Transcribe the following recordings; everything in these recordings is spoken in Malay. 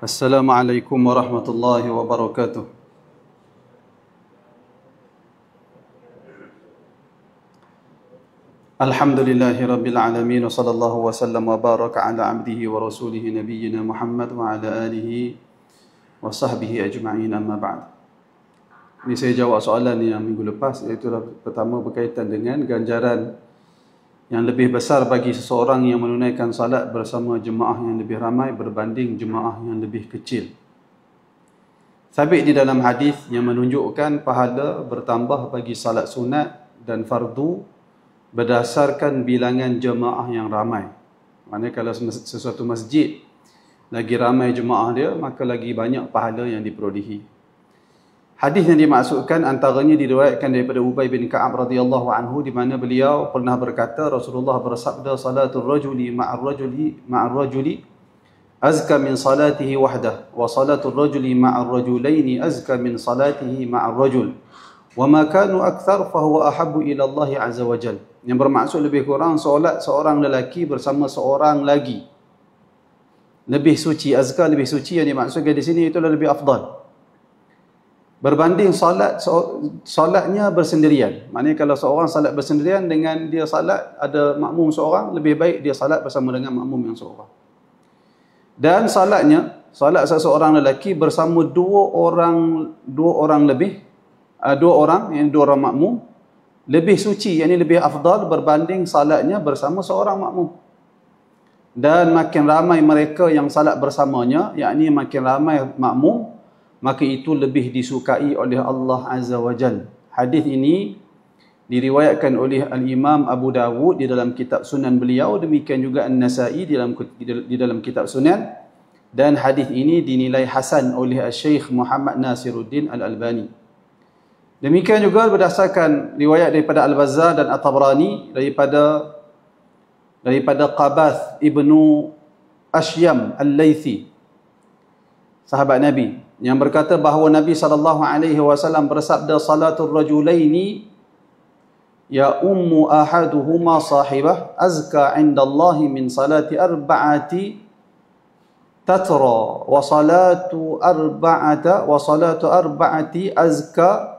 Assalamualaikum warahmatullahi wabarakatuh. Alhamdulillahi rabbil alamin wa sallallahu wa sallam wa baraka ala abdihi wa rasulihi nabiyyina Muhammad wa ala alihi wa sahbihi ajma'in, amma ba'd. Ini saya jawab soalan yang minggu lepas, iaitu pertama berkaitan dengan ganjaran yang lebih besar bagi seseorang yang menunaikan salat bersama jemaah yang lebih ramai berbanding jemaah yang lebih kecil. Sabit di dalam hadis yang menunjukkan pahala bertambah bagi salat sunat dan fardu berdasarkan bilangan jemaah yang ramai. Maksudnya kalau sesuatu masjid lagi ramai jemaah dia, maka lagi banyak pahala yang diperolehi. Hadis yang dimaksudkan antaranya diriwayatkan daripada Ubay bin Ka'ab radhiyallahu anhu, di mana beliau pernah berkata, Rasulullah bersabda, salatul rajuli ma'ar rajuli azka min salatihi wahdah, wa salatul rajuli ma'ar rajulaini azka min salatihi ma'ar rajul, wa ma kanu akthar fahuwa ahabbu ila Allah azza wa jal. Yang bermaksud lebih kurang solat seorang lelaki bersama seorang lagi lebih suci. Azka, lebih suci, yang dimaksudkan di sini itulah lebih afdal berbanding solatnya bersendirian. Maknanya kalau seorang salat bersendirian dengan dia salat ada makmum seorang, lebih baik dia salat bersama dengan makmum yang seorang. Dan salat seseorang lelaki bersama dua orang makmum lebih suci, yakni lebih afdal berbanding salatnya bersama seorang makmum. Dan makin ramai mereka yang salat bersamanya, yakni makin ramai makmum, maka itu lebih disukai oleh Allah Azza wa Jal. Hadis ini diriwayatkan oleh Al-Imam Abu Dawud di dalam kitab Sunan beliau, demikian juga An-Nasa'i di dalam kitab Sunan, dan hadis ini dinilai hasan oleh Syekh Muhammad Nasiruddin Al-Albani. Demikian juga berdasarkan riwayat daripada Al-Bazzar dan At-Tabrani daripada Qabath ibnu Ashyam Al-Laythi, sahabat Nabi, yang berkata bahawa Nabi SAW bersabda, salatul rajulaini ya ummu ahaduhuma sahibah azka indallahi min salati arba'ati tatra wa salatu arba'ati azka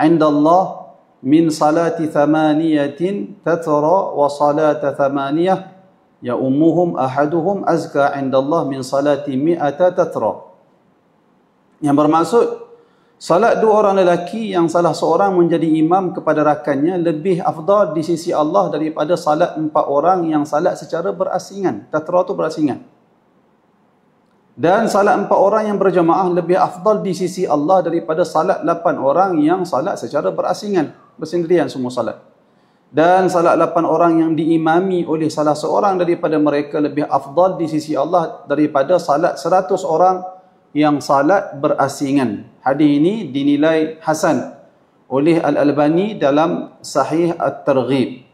indallah min salati thamaniyatin tatra wa salata thamaniyah ya ummuhum ahaduhum azka indallah min salati mi'ata tatra. Yang bermaksud, salat dua orang lelaki yang salah seorang menjadi imam kepada rakannya lebih afdal di sisi Allah daripada salat 4 orang yang salat secara berasingan. Tatra itu berasingan. Dan salat 4 orang yang berjamaah lebih afdal di sisi Allah daripada salat 8 orang yang salat secara berasingan, bersendirian semua salat. Dan salat 8 orang yang diimami oleh salah seorang daripada mereka lebih afdal di sisi Allah daripada salat 100 orang yang salat berasingan. Hadis ini dinilai hasan oleh Al-Albani dalam Sahih At-Targhib.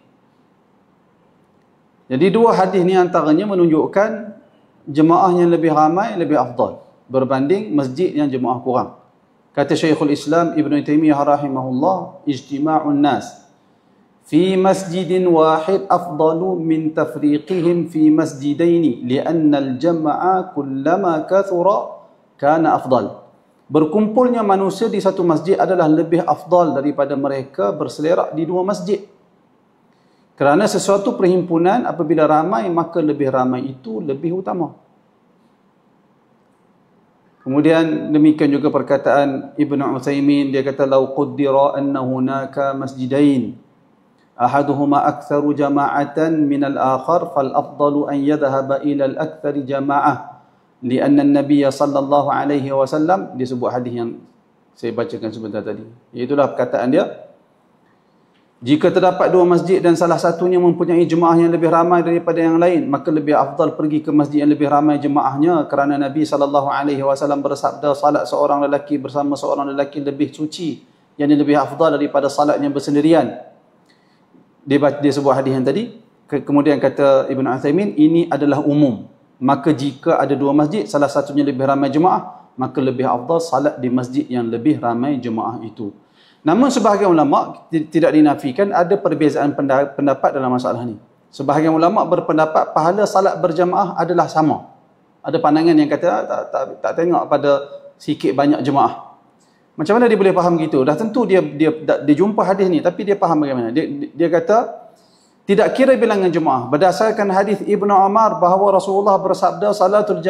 Jadi dua hadis ni antaranya menunjukkan jemaah yang lebih ramai lebih afdal berbanding masjid yang jemaah kurang. Kata Syekhul Islam Ibn Taymiyah rahimahullah, ijtima'un nas fi masjidin wahid afdalu min tafriqihim fi masjidaini li'anna al-jam'a kullama kathura kana afdal. Berkumpulnya manusia di satu masjid adalah lebih afdal daripada mereka berselerak di dua masjid. Kerana sesuatu perhimpunan apabila ramai, maka lebih ramai itu lebih utama. Kemudian demikian juga perkataan Ibn Utsaimin, dia kata law quddira anna hunaka masjidain ahaduhuma aktsaru jama'atan min al-akhar fal afdalu an yadhhaba ila al-aktsari jama'ah. Lianna Nabi sallallahu alaihi wasallam, dia sebut hadis yang saya bacakan sebentar tadi. Itulah perkataan dia. Jika terdapat dua masjid dan salah satunya mempunyai jemaah yang lebih ramai daripada yang lain, maka lebih afdal pergi ke masjid yang lebih ramai jemaahnya, kerana Nabi sallallahu alaihi wasallam bersabda, salat seorang lelaki bersama seorang lelaki lebih suci, yang lebih afdal daripada salatnya bersendirian. Dia sebut hadis yang tadi. Kemudian kata Ibn Utsaimin, ini adalah umum. Maka jika ada dua masjid, salah satunya lebih ramai jemaah, maka lebih afdal salat di masjid yang lebih ramai jemaah itu. Namun sebahagian ulama tidak dinafikan ada perbezaan pendapat dalam masalah ni. Sebahagian ulama berpendapat pahala salat berjemaah adalah sama. Ada pandangan yang kata tak tengok pada sikit banyak jemaah. Macam mana dia boleh faham gitu? Dah tentu dia jumpa hadis ni, tapi dia faham bagaimana. Dia kata tidak kira bilangan jemaah. Berdasarkan hadis Ibnu Umar bahawa Rasulullah bersabda salatul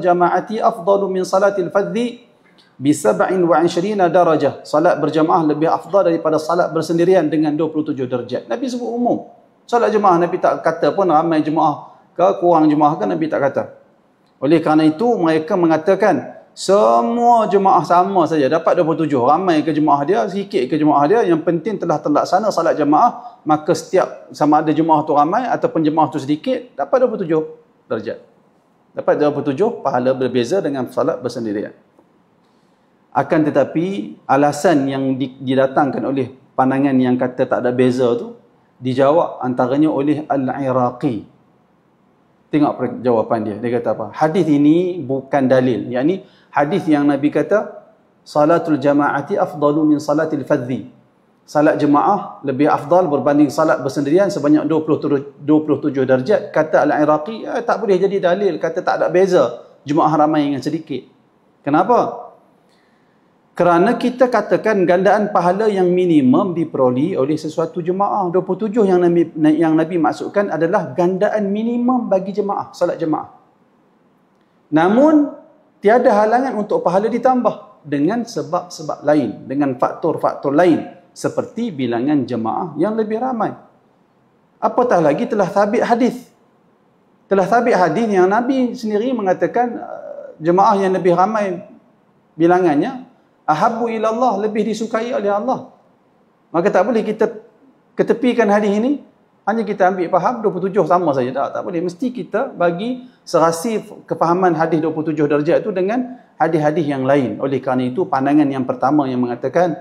jamaati afdalu min salatil fadhi bi 27 darajah. Salat berjamaah lebih afdal daripada salat bersendirian dengan 27 darjat. Nabi sebut umum. Salat jemaah Nabi tak kata pun ramai jemaah ke kurang jemaah ke, Nabi tak kata. Oleh kerana itu mereka mengatakan semua jemaah sama saja, dapat 27. Ramai ke jemaah dia, sikit ke jemaah dia, yang penting telah terlaksana salat jemaah, maka setiap sama ada jemaah tu ramai ataupun jemaah tu sedikit, dapat 27 darjat. Dapat 27 pahala berbeza dengan salat bersendirian. Akan tetapi alasan yang didatangkan oleh pandangan yang kata tak ada beza tu dijawab antaranya oleh Al-Iraqi. Tengok jawapan dia. Dia kata apa? Hadis ini bukan dalil. Yakni hadis yang Nabi kata salatul jamaati afdalu min salatil fadhi. Salat jemaah lebih afdal berbanding salat bersendirian sebanyak 27 darjat. Kata Al-Iraqi, tak boleh jadi dalil. Kata tak ada beza jemaah ramai dengan sedikit. Kenapa? Kerana kita katakan gandaan pahala yang minimum diperoleh oleh sesuatu jemaah. 27 yang Nabi maksudkan adalah gandaan minimum bagi jemaah, salat jemaah. Namun tiada halangan untuk pahala ditambah dengan sebab-sebab lain, dengan faktor-faktor lain seperti bilangan jemaah yang lebih ramai. Apatah lagi telah sabit hadis. Telah sabit hadis yang Nabi sendiri mengatakan jemaah yang lebih ramai bilangannya ahabbu ilallah, lebih disukai oleh Allah. Maka tak boleh kita ketepikan hadis ini, hanya kita ambil faham 27 sama saja. Tak boleh. Mesti kita bagi serasi kefahaman hadis 27 darjat itu dengan hadis-hadis yang lain. Oleh kerana itu pandangan yang pertama yang mengatakan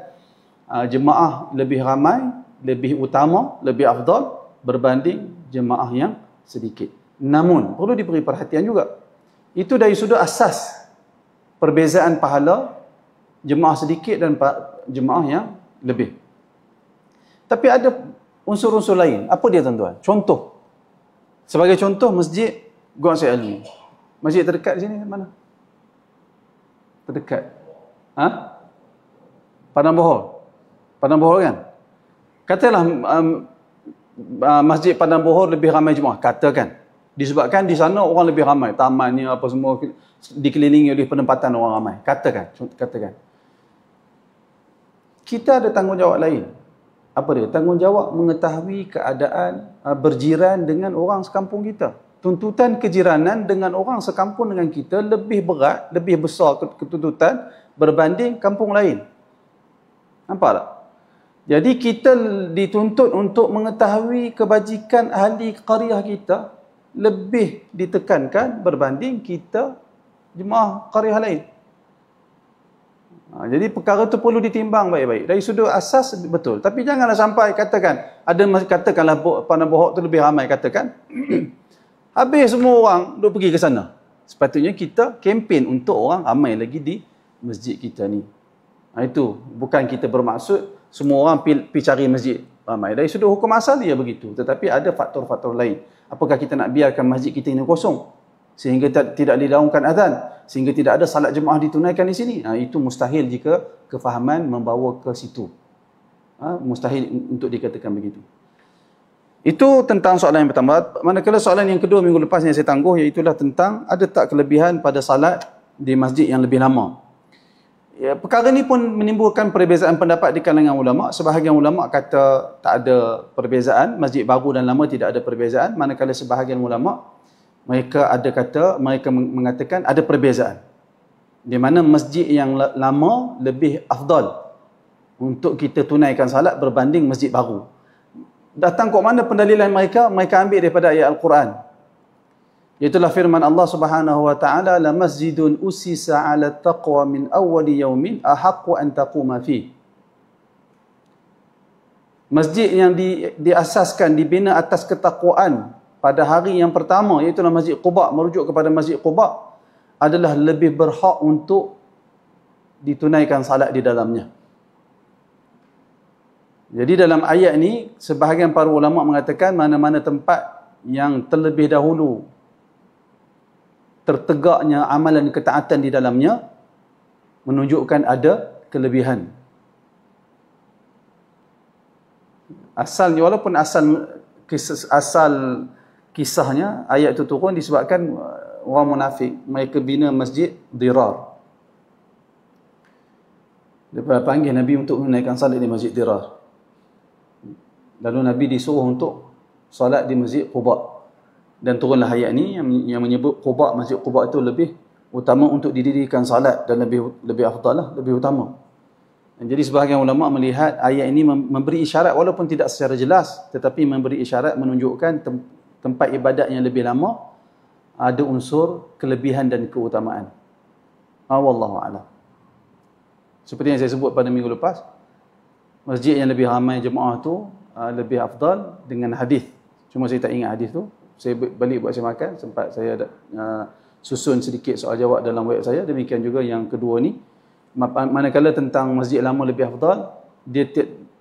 jemaah lebih ramai, lebih utama, lebih afdal berbanding jemaah yang sedikit. Namun perlu diberi perhatian juga. Itu dari sudut asas perbezaan pahala jemaah sedikit dan jemaah yang lebih. Tapi ada unsur-unsur lain. Apa dia tuan-tuan? Contoh. Sebagai contoh, masjid Gua Syekh Alwi. Masjid terdekat di sini mana? Terdekat. Padang Bohor. Padang Bohor kan? Katalah masjid Padang Bohor lebih ramai jemaah. Katakan. Disebabkan di sana orang lebih ramai. Tamannya apa semua dikelilingi oleh penempatan orang ramai. Katakan. Kita ada tanggungjawab lain. Apa dia? Tanggungjawab mengetahui keadaan berjiran dengan orang sekampung kita. Tuntutan kejiranan dengan orang sekampung dengan kita lebih berat, lebih besar ketuntutan berbanding kampung lain. Nampak tak? Jadi kita dituntut untuk mengetahui kebajikan ahli qaryah kita lebih ditekankan berbanding kita jemaah qaryah lain. Jadi perkara itu perlu ditimbang baik-baik. Dari sudut asas betul. Tapi janganlah sampai katakan, katakanlah Padang Bohor itu lebih ramai, katakan. Habis semua orang duk pergi ke sana. Sepatutnya kita kempen untuk orang ramai lagi di masjid kita ni. Itu bukan kita bermaksud semua orang pergi cari masjid ramai. Dari sudut hukum asal dia begitu. Tetapi ada faktor-faktor lain. Apakah kita nak biarkan masjid kita ini kosong sehingga tidak dilaungkan azan, sehingga tidak ada salat jemaah ditunaikan di sini? Itu mustahil jika kefahaman membawa ke situ. Mustahil untuk dikatakan begitu. Itu tentang soalan yang pertama. Manakala soalan yang kedua minggu lepas yang saya tangguh, iaitulah tentang ada tak kelebihan pada salat di masjid yang lebih lama. Ya, perkara ini pun menimbulkan perbezaan pendapat di kalangan ulama. Sebahagian ulama kata tak ada perbezaan, masjid baru dan lama tidak ada perbezaan. Manakala sebahagian ulama mereka mengatakan ada perbezaan. Di mana masjid yang lama lebih afdal untuk kita tunaikan salat berbanding masjid baru. Datang kok mana pendalilan mereka? Mereka ambil daripada ayat Al-Quran. Iaitulah firman Allah Subhanahu wa taala, "La masjidun usisa 'ala taqwa min awwali yaumin ahaqqu an taquma fi." Masjid yang diasaskan, dibina atas ketakwaan pada hari yang pertama, iaitu Masjid Quba, merujuk kepada Masjid Quba, adalah lebih berhak untuk ditunaikan salat di dalamnya. Jadi dalam ayat ni, sebahagian para ulama mengatakan mana-mana tempat yang terlebih dahulu tertegaknya amalan ketaatan di dalamnya, menunjukkan ada kelebihan. Asalnya, walaupun asal kisahnya, ayat itu turun disebabkan orang munafik, mereka bina masjid Dirar. Dia panggil Nabi untuk menaikkan salat di masjid Dirar. Lalu Nabi disuruh untuk salat di masjid Quba. Dan turunlah ayat ni yang menyebut Quba, masjid Quba itu lebih utama untuk didirikan salat dan lebih afdal lah, lebih utama. Dan jadi sebahagian ulama melihat ayat ini memberi isyarat, walaupun tidak secara jelas, tetapi memberi isyarat menunjukkan tempat ibadat yang lebih lama ada unsur kelebihan dan keutamaan. Wallahu a'lam. Seperti yang saya sebut pada minggu lepas, masjid yang lebih ramai jemaah tu lebih afdal dengan hadis. Cuma saya tak ingat hadis tu. Saya balik buat saya makan, sempat saya ada susun sedikit soal jawab dalam web saya. Demikian juga yang kedua ni, manakala tentang masjid lama lebih afdal,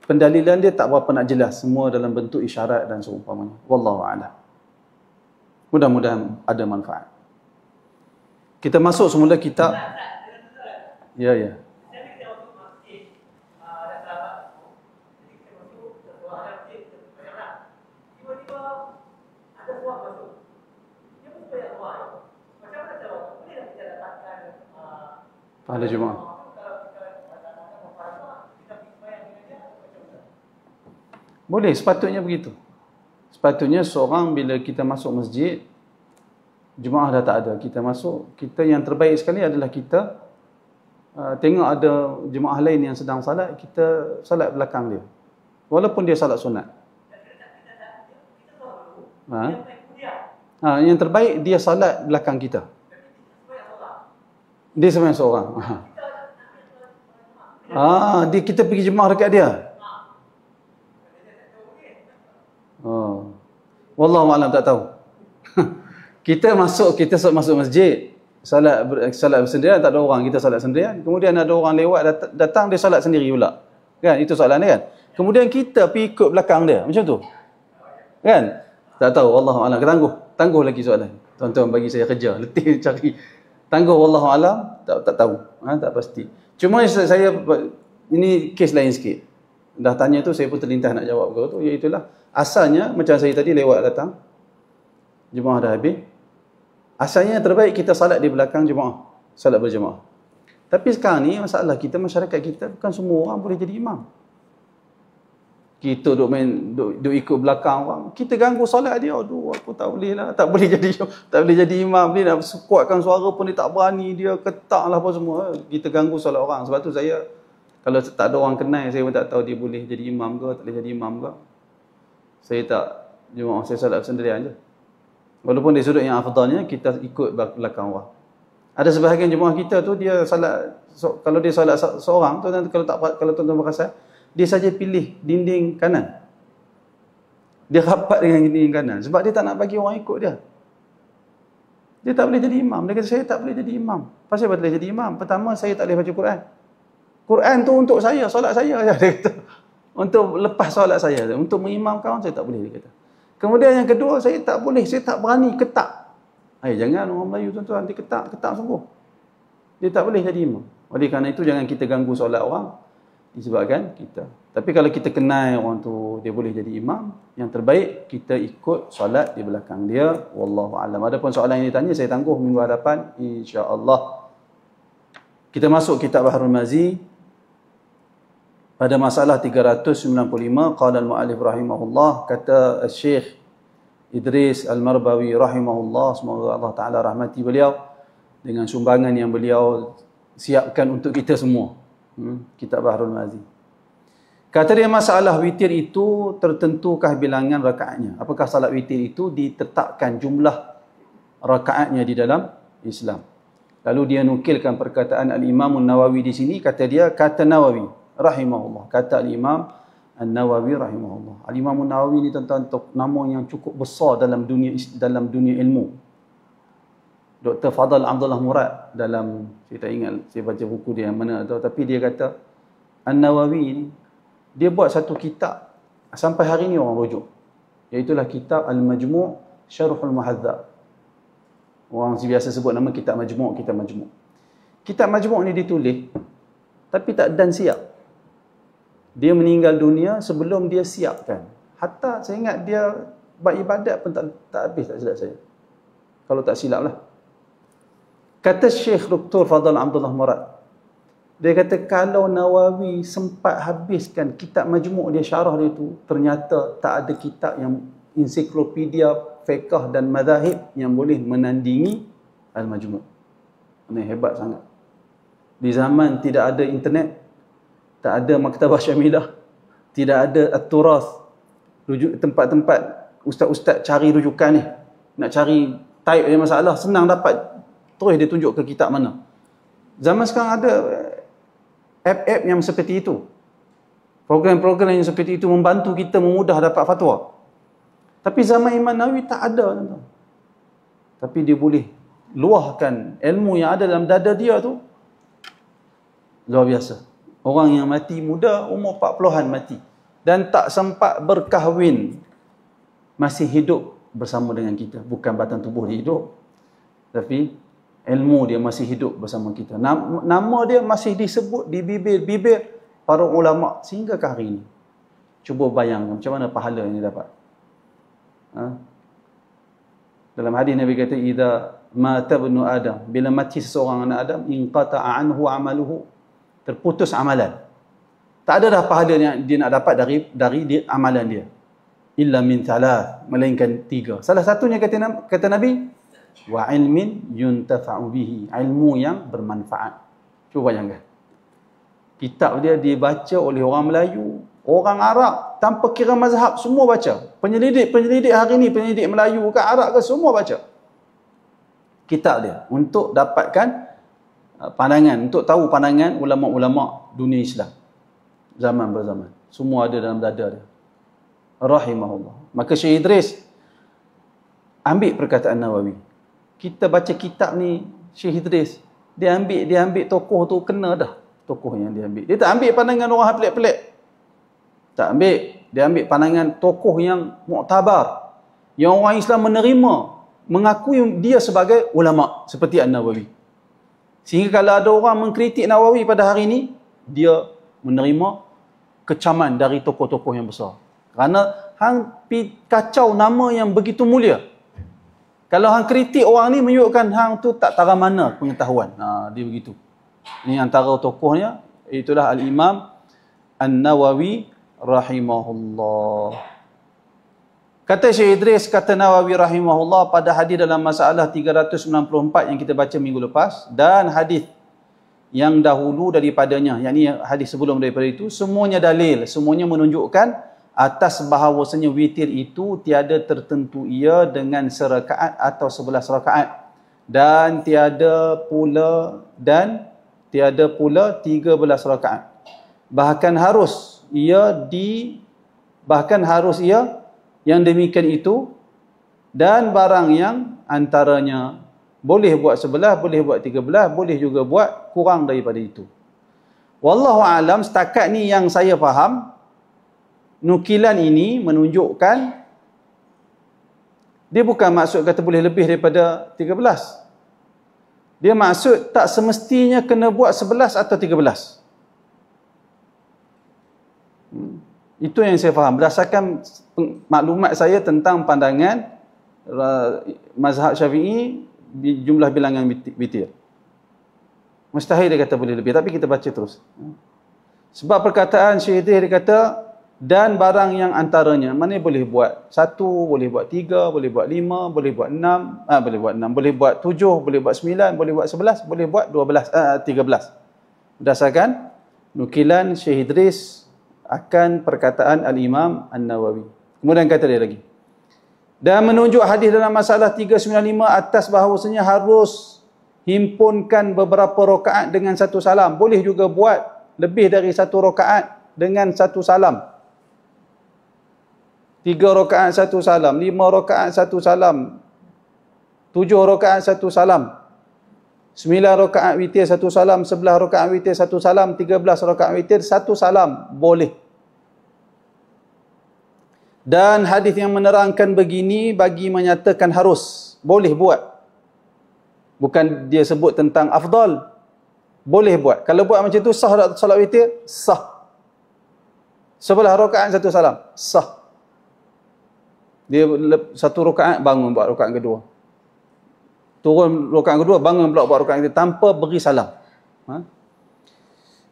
pendalilan dia tak berapa nak jelas, semua dalam bentuk isyarat dan seumpamanya. Wallahu a'lam. Mudah-mudahan ada manfaat. Kita masuk semula kitab. Ya. Pahala Jumaat. Boleh, sepatutnya begitu. Sepatutnya seorang bila kita masuk masjid, Jumaat dah tak ada, kita masuk, kita yang terbaik sekali adalah kita tengok ada jemaah lain yang sedang salat, kita salat belakang dia. Walaupun dia salat sunat. Yang terbaik dia salat belakang kita. Dia sebenarnya seorang. Kita pergi jemaah dekat dia. Wallahu a'lam, tak tahu. kita masuk masjid, salat bersendirian, tak ada orang, kita salat sendirian. Kemudian ada orang lewat datang, dia salat sendiri pula. Kan? Itu soalan dia kan. Kemudian kita pergi ikut belakang dia. Macam tu. Kan? Tak tahu, wallahu a'lam. Tangguh lagi soalan. Tuan-tuan bagi saya kerja, letih cari. Tangguh, wallahu alam, tak tahu, tak pasti. Cuma saya ini kes lain sikit. Dah tanya tu saya pun terlintas nak jawab kau tu, iaitulah asalnya macam saya tadi lewat datang, jemaah dah habis. Asalnya terbaik kita salat di belakang jemaah, salat berjemaah. Tapi sekarang ni masalah kita, masyarakat kita bukan semua orang boleh jadi imam. Kita duk ikut belakang orang, kita ganggu solat dia. Aduh, aku tak boleh lah, tak boleh jadi imam. Dia nak kuatkan suara pun dia tak berani, dia ketak lah apa semua. Kita ganggu solat orang. Sebab tu saya, kalau tak ada orang kenal, saya pun tak tahu dia boleh jadi imam ke, tak boleh jadi imam ke. Saya tak, jemaah saya salat sendirian je. Walaupun di sudut yang afdalnya kita ikut belakang orang. Ada sebahagian jemaah kita tu dia salat, kalau dia salat seorang tu, kalau tuan-tuan perasan, dia saja pilih dinding kanan. Dia rapat dengan dinding kanan. Sebab dia tak nak bagi orang ikut dia. Dia tak boleh jadi imam. Dia kata, saya tak boleh jadi imam. Pasal apa tak boleh jadi imam? Pertama, saya tak boleh baca Quran. Quran tu untuk saya, solat saya. Dia kata. Untuk lepas solat saya. Untuk mengimamkan orang, saya tak boleh. Dia kata. Kemudian yang kedua, saya tak boleh. Saya tak berani ketak. Jangan orang Melayu tuan-tuan. Dia ketak sungguh. Dia tak boleh jadi imam. Oleh kerana itu, jangan kita ganggu solat orang. Disebabkan kita. Tapi kalau kita kenal orang tu, dia boleh jadi imam, yang terbaik kita ikut solat di belakang dia. Wallahu a'lam. Adapun soalan yang ditanya, saya tangguh minggu hadapan, insya-Allah. Kita masuk kitab Bahrul Mazi pada masalah 395. Qala al-mu'allif rahimahullah, kata Syekh Idris Al-Marbawi rahimahullah, semoga Allah Ta'ala rahmati beliau dengan sumbangan yang beliau siapkan untuk kita semua. Kitab Bahrul Mazi. Kata dia, masalah witir itu tertentukah bilangan rakaatnya? Apakah salat witir itu ditetapkan jumlah rakaatnya di dalam Islam? Lalu dia nukilkan perkataan Al-Imam Nawawi di sini. Kata dia, kata Nawawi rahimahullah, kata Al-Imam An-Nawawi rahimahullah. Al-Imam An-Nawawi ni tuan-tuan nama yang cukup besar dalam dunia ilmu. Dr. Fadal Abdullah Murad dalam, saya tak ingat saya baca buku dia yang mana tu, tapi dia kata An-Nawawi ni dia buat satu kitab sampai hari ni orang rujuk, iaitulah kitab Al-Majmu' Syarhul Muhadzab. Orang biasa sebut nama kitab Majmu', kitab Majmu'. Kitab Majmu' ni ditulis tapi tak dan siap. Dia meninggal dunia sebelum dia siapkan. Hatta saya ingat dia buat ibadat pun tak habis, tak silap saya. Kalau tak silap lah. Kata Syekh Dr. Fadal Abdullah Murad, dia kata kalau Nawawi sempat habiskan kitab Majmu' dia, syarah dia tu, ternyata tak ada kitab yang ensiklopedia fiqh dan mazahib yang boleh menandingi Al-Majmu'. Ini hebat sangat. Di zaman tidak ada internet, tak ada maktabah syamilah, tidak ada at-turath, tempat-tempat ustaz-ustaz cari rujukan ni, nak cari type dia masalah, senang dapat, terus dia tunjuk ke kitab mana. Zaman sekarang ada app-app yang seperti itu, program-program yang seperti itu membantu kita memudah dapat fatwa. Tapi zaman Imam Nawawi tak ada. Tapi dia boleh luahkan ilmu yang ada dalam dada dia tu, luar biasa. Orang yang mati muda, umur 40-an mati, dan tak sempat berkahwin, masih hidup bersama dengan kita. Bukan batang tubuh dia hidup, tapi ilmu dia masih hidup bersama kita. Nama dia masih disebut di bibir-bibir para ulama sehingga ke hari ini. Cuba bayangkan macam mana pahala yang dia dapat. Dalam hadis Nabi kata, idza mata ibnu Adam, bila mati seseorang anak Adam, inqata'a anhu amaluhu, terputus amalan. Tak ada dah pahala yang dia nak dapat dari amalan dia. Illa min thalath, melainkan 3. Salah satunya kata Nabi, wa ilmin yuntafa'u bihi, ilmu yang bermanfaat. Cuba bayangkan. Kitab dia dibaca oleh orang Melayu, orang Arab, tanpa kira mazhab, semua baca. Penyelidik hari ni, penyelidik Melayu ke Arab ke, semua baca kitab dia untuk dapatkan pandangan, untuk tahu pandangan ulama-ulama dunia Islam zaman berzaman. Semua ada dalam dada dia, rahimahullah. Maka Syekh Idris ambil perkataan Nawawi. Kita baca kitab ni, Syekh Idris dia ambil tokoh tu, kena dah tokoh yang dia ambil. Dia tak ambil pandangan orang pelik-pelik, tak ambil. Dia ambil pandangan tokoh yang muktabar, yang orang Islam menerima, mengakui dia sebagai ulama, seperti An-Nawawi. Sehingga kalau ada orang mengkritik Nawawi pada hari ini, dia menerima kecaman dari tokoh-tokoh yang besar. Kerana hang kacau nama yang begitu mulia. Kalau hang kritik orang ni, menunjukkan hang tu tak tara mana pengetahuan. Dia begitu. Ini antara tokohnya, itulah Al-Imam An-Nawawi rahimahullah. Kata Syekh Idris, kata Nawawi rahimahullah pada hadis dalam masalah 394 yang kita baca minggu lepas, dan hadis yang dahulu daripadanya, yakni hadis sebelum daripada itu, semuanya dalil, semuanya menunjukkan atas bahawasanya witir itu tiada tertentu ia dengan serakaat atau 11 rakaat, dan tiada pula 13 rakaat. Bahkan harus ia yang demikian itu, dan barang yang antaranya boleh buat 11, boleh buat 13, boleh juga buat kurang daripada itu. Wallahu alam, setakat ni yang saya faham, nukilan ini menunjukkan dia bukan maksud kata boleh lebih daripada 13. Dia maksud tak semestinya kena buat 11 atau 13. Itu yang saya faham berdasarkan maklumat saya tentang pandangan mazhab Syafi'i di jumlah bilangan witir. Mustahil dia kata boleh lebih, tapi kita baca terus. Sebab perkataan Syekh dia kata, dan barang yang antaranya, mana boleh buat 1, boleh buat 3, boleh buat 5, boleh buat 6, boleh buat 7, boleh buat 9, boleh buat 11, boleh buat 13. Berdasarkan nukilan Syekh Idris akan perkataan Al-Imam An-Nawawi. Kemudian kata dia lagi, dan menunjuk hadis dalam masalah 395 atas bahawasanya harus himpunkan beberapa rakaat dengan satu salam. Boleh juga buat lebih dari satu rakaat dengan satu salam. 3 rakaat 1 salam, 5 rakaat 1 salam, 7 rakaat 1 salam, 9 rakaat witir 1 salam, 11 rakaat witir 1 salam, 13 rakaat witir 1 salam, boleh. Dan hadis yang menerangkan begini bagi menyatakan harus, boleh buat. Bukan dia sebut tentang afdal, boleh buat. Kalau buat macam tu sah tak solat witir? Sah. 11 rakaat 1 salam, sah. Dia 1 rakaat bangun buat rakaat kedua. Turun rakaat kedua, bangun pula buat rakaat kedua tanpa beri salam.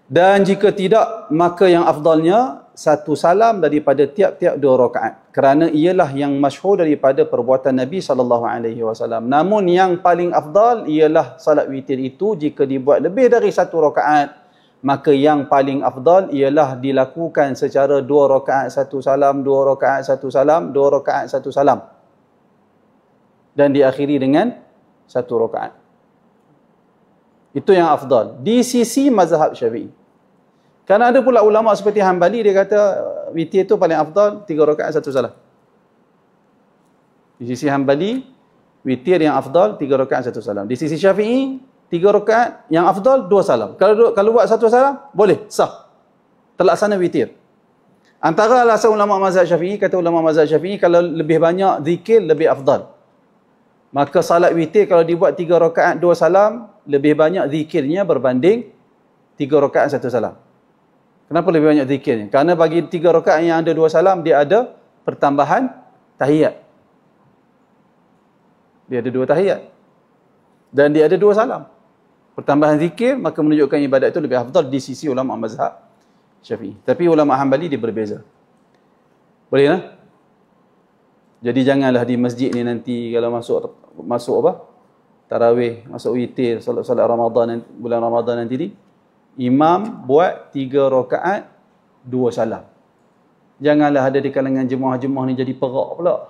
Dan jika tidak, maka yang afdalnya 1 salam daripada tiap-tiap 2 rakaat. Kerana ialah yang masyhur daripada perbuatan Nabi SAW. Namun yang paling afdal ialah salat witir itu jika dibuat lebih dari 1 rakaat, maka yang paling afdal ialah dilakukan secara 2 rakaat 1 salam, 2 rakaat 1 salam, 2 rakaat 1 salam. Dan diakhiri dengan 1 rakaat. Itu yang afdal di sisi mazhab Syafi'i. Kerana ada pula ulama seperti Hanbali, dia kata witir itu paling afdal 3 rakaat 1 salam. Di sisi Hanbali, witir yang afdal 3 rakaat 1 salam. Di sisi Syafi'i, 3 rakaat yang afdal 2 salam. Kalau buat 1 salam, boleh, sah. Terlaksana witir. Antara alasan ulama mazhab Syafi'i, kata ulama mazhab Syafi'i, kalau lebih banyak zikir, lebih afdal. Maka salat witir kalau dibuat 3 rakaat 2 salam, lebih banyak zikirnya berbanding 3 rakaat 1 salam. Kenapa lebih banyak zikirnya? Kerana bagi 3 rakaat yang ada 2 salam, dia ada pertambahan tahiyat. Dia ada 2 tahiyat. Dan dia ada 2 salam. Pertambahan zikir, maka menunjukkan ibadat itu lebih afdal di sisi ulama mazhab Syafi'i. Tapi ulama Hanbali dia berbeza. Boleh tak? Jadi janganlah di masjid ni nanti kalau masuk apa? Tarawih, masuk witir, solat Ramadan, bulan Ramadan nanti ni, imam buat 3 rakaat 2 salam. Janganlah ada di kalangan jemaah-jemaah ni jadi perak pula.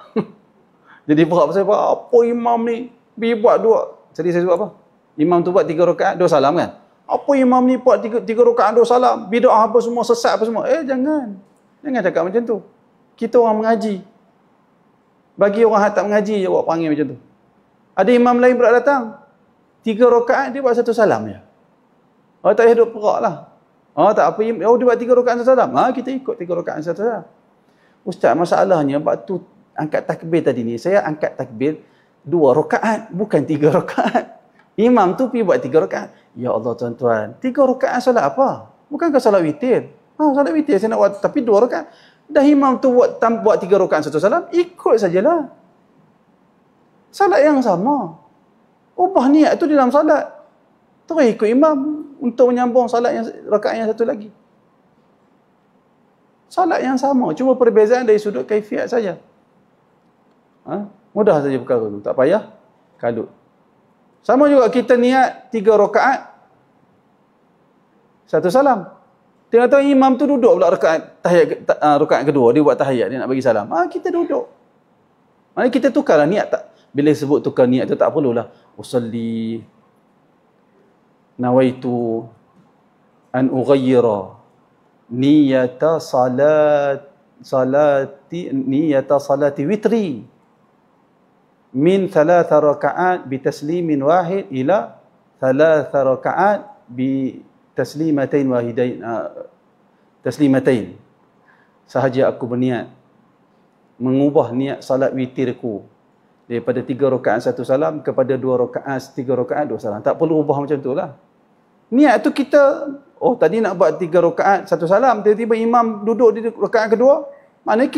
Jadi perak pasal apa imam ni pergi buat 2. Jadi saya sebut apa? Imam tu buat 3 rakaat 2 salam kan? Apa imam ni buat 3 rakaat 2 salam? Bid'ah apa semua, sesat apa semua. Jangan. Jangan cakap macam tu. Kita orang mengaji. Bagi orang yang tak mengaji je buat panggil macam tu. Ada imam lain pula datang. 3 rakaat dia buat 1 salam je. Oh tak payah duduk perak lah. Oh tak apa, dia buat 3 rakaat 1 salam. Kita ikut 3 rakaat 1 salam. Ustaz, masalahnya waktu angkat takbir tadi ni, saya angkat takbir 2 rakaat, bukan 3 rakaat. Imam tu pergi buat 3 rakaat. Ya Allah tuan-tuan, 3 rakaat solat apa? Bukankah solat witir? Solat witir saya nak buat, tapi 2 rakaat. Dah imam tu buat 3 rakaat 1 salam, ikut sajalah. Salat yang sama. Ubah niat tu di dalam salat. Terus ikut imam untuk menyambung salat yang rakaat yang satu lagi. Salat yang sama, cuma perbezaan dari sudut kaifiat saja. Mudah saja perkara tu, tak payah kalut. Sama juga kita niat 3 rakaat 1 salam. Tengok-tengok imam tu duduk pula rakaat kedua, dia buat tahiyat, dia nak bagi salam. Kita duduk. Maknanya kita tukarlah niat tak. Bila sebut tukar niat tu tak perlulah. Usalli nawaitu an ughayyira niyata salati witri min 3 rakaat bi taslimin wahid ila 3 rakaat bi taslimatain wahidain, taslimatain. Sahaja aku berniat mengubah niat salat witirku daripada 3 rakaat 1 salam kepada 3 rakaat 2 salam. Tak perlu ubah macam tu lah. Niat tu kita, tadi nak buat 3 rakaat 1 salam, tiba-tiba imam duduk di rakaat kedua, maknanya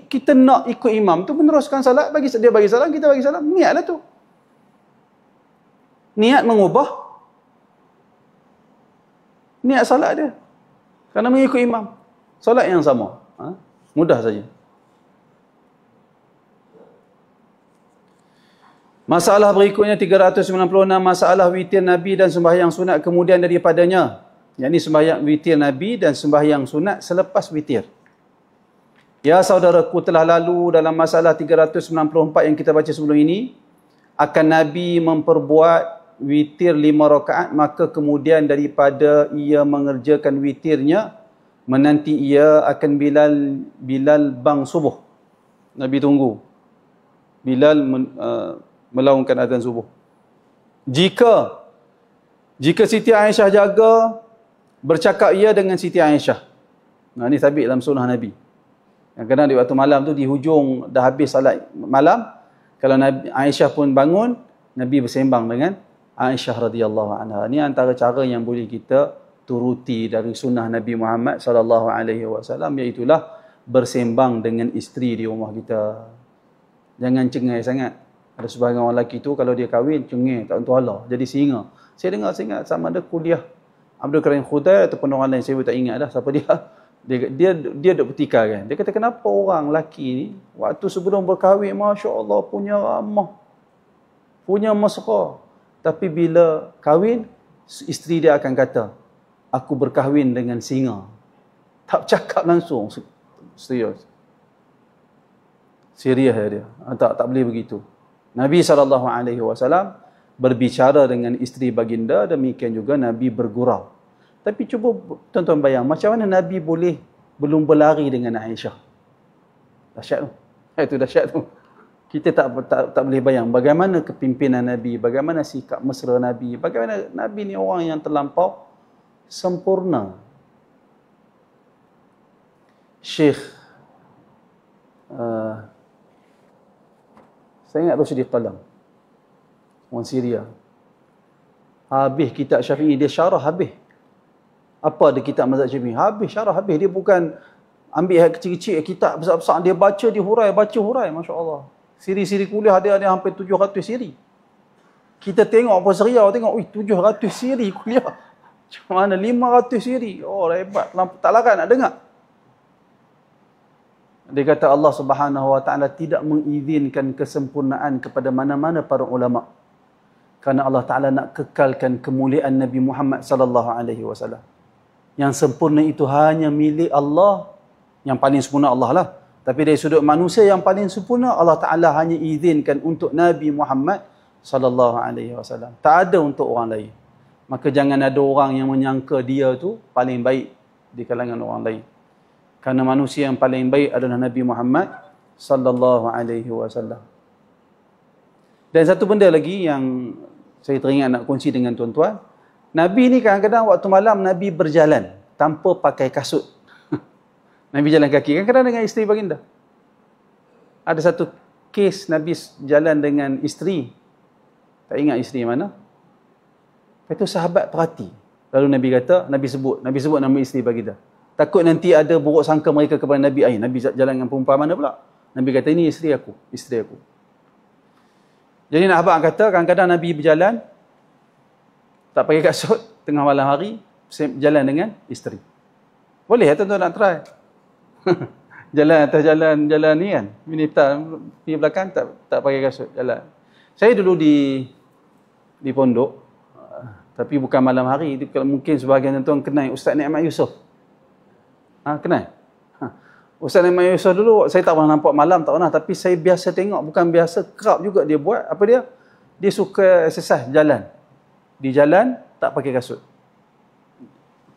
kita nak ikut imam tu meneruskan salat, dia bagi salam, kita bagi salam. Niatlah tu. Niat mengubah niat salat dia. Kerana mengikut imam. Salat yang sama. Mudah saja. Masalah berikutnya 396, masalah witir Nabi dan sembahyang sunat kemudian daripadanya. Yakni sembahyang witir Nabi dan sembahyang sunat selepas witir. Ya saudaraku, telah lalu dalam masalah 394 yang kita baca sebelum ini, akan Nabi memperbuat witir 5 rakaat, maka kemudian daripada ia mengerjakan witirnya, menanti ia akan Bilal bang subuh. Nabi tunggu Bilal melaungkan azan subuh. Jika Siti Aisyah jaga, bercakap ia dengan Siti Aisyah. Nah, ini sabit dalam sunnah Nabi. Kadang-kadang di waktu malam tu, di hujung dah habis salat malam, kalau Nabi Aisyah pun bangun, Nabi bersembang dengan Aisyah radhiyallahu anha. Ini antara cara yang boleh kita turuti dari sunnah Nabi Muhammad sallallahu alaihi wasallam, iaitu bersembang dengan isteri di rumah kita. Jangan cengai sangat. Ada sebahagian orang lelaki tu kalau dia kahwin cengai tak tentu Allah, jadi singa. Saya ingat sama ada kuliah Abdul Karim Khudair ataupun orang lain, saya pun tak ingat dah siapa dia. Dia duk bertikar kan. Dia kata kenapa orang lelaki ni waktu sebelum berkahwin masya-Allah punya ramah, punya mesra, tapi bila kahwin isteri dia akan kata aku berkahwin dengan singa. Tak cakap langsung. Serius dia. Tak boleh begitu. Nabi SAW berbicara dengan isteri baginda, demikian juga Nabi bergurau. Tapi cuba tuan-tuan bayang, macam mana Nabi boleh belum berlari dengan Aisyah? Dahsyat tu. Itu dahsyat tu. Kita tak boleh bayang bagaimana kepimpinan Nabi, bagaimana sikap mesra Nabi, bagaimana Nabi ni orang yang terlampau sempurna. Syekh saya ingat Rushdie Qalam, orang Syria, habis kitab Syafi'i, dia syarah habis. Apa ada kitab mazhab Syafi'i? Habis syarah habis. Dia bukan ambil kecil-kecil kitab besar-besar, dia baca, baca hurai, masya-Allah. Siri-siri kuliah dia ada hampir 700 siri. Kita tengok apa seriau, tengok 700 siri kuliah. Macam mana 500 siri? Oh, hebat. Tak larat nak dengar. Dia kata Allah Subhanahu Wa Taala tidak mengizinkan kesempurnaan kepada mana-mana para ulama. Kerana Allah Taala nak kekalkan kemuliaan Nabi Muhammad sallallahu alaihi wasallam. Yang sempurna itu hanya milik Allah, yang paling sempurna Allah lah. Tapi dari sudut manusia yang paling sempurna, Allah Taala hanya izinkan untuk Nabi Muhammad sallallahu alaihi wasallam. Tak ada untuk orang lain. Maka jangan ada orang yang menyangka dia tu paling baik di kalangan orang lain. Kerana manusia yang paling baik adalah Nabi Muhammad sallallahu alaihi wasallam. Dan satu benda lagi yang saya teringat nak kongsi dengan tuan-tuan, Nabi ni kadang-kadang waktu malam Nabi berjalan tanpa pakai kasut. Nabi jalan kaki kadang-kadang dengan isteri baginda. Ada satu kes Nabi jalan dengan isteri, tak ingat isteri mana. Lepas tu sahabat perhati. Lalu Nabi kata, Nabi sebut nama isteri baginda. Takut nanti ada buruk sangka mereka kepada Nabi. Nabi jalan dengan perempuan mana pula? Nabi kata, ini isteri aku. Jadi nak abang kata, kadang-kadang Nabi berjalan, tak pakai kasut, tengah malam hari, jalan dengan isteri. Boleh tuan-tuan nak try. Jalan atas jalan ni kan. Minita pergi belakang, tak pakai kasut, jalan. Saya dulu di pondok, tapi bukan malam hari. Mungkin sebahagian tuan-tuan kenal Ustaz Nikmat Yusof. Kenal? Ustaz Nikmat Yusof dulu, saya tak pernah nampak malam, tak pernah. Tapi saya biasa tengok, bukan biasa, kerap juga dia buat. Apa dia? Dia suka exercise, jalan. Di jalan, tak pakai kasut.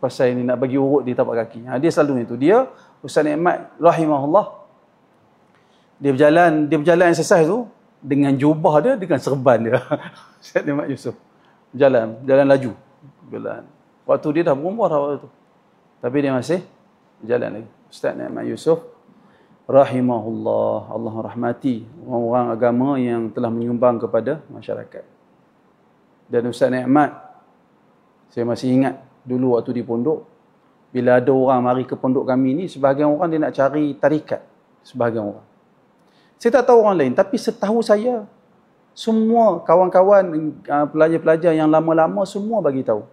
Pasal ni nak bagi urut di tapak kaki. Dia selalu itu. Dia, Ustaz Nikmat, rahimahullah, dia berjalan exercise tu, dengan jubah dia, dengan serban dia. Ustaz Nikmat Yusof. Jalan laju. Waktu dia dah berumur dah waktu tu. Tapi dia masih jalan lagi. Ustaz Nikmat Yusof rahimahullah, Allah rahmati orang agama yang telah menyumbang kepada masyarakat. Dan Ustaz Nikmat, saya masih ingat dulu waktu di pondok, bila ada orang mari ke pondok kami ni, sebahagian orang dia nak cari tarikat, sebahagian orang. Saya tak tahu orang lain, tapi setahu saya semua kawan-kawan pelajar-pelajar yang lama-lama semua bagi tahu.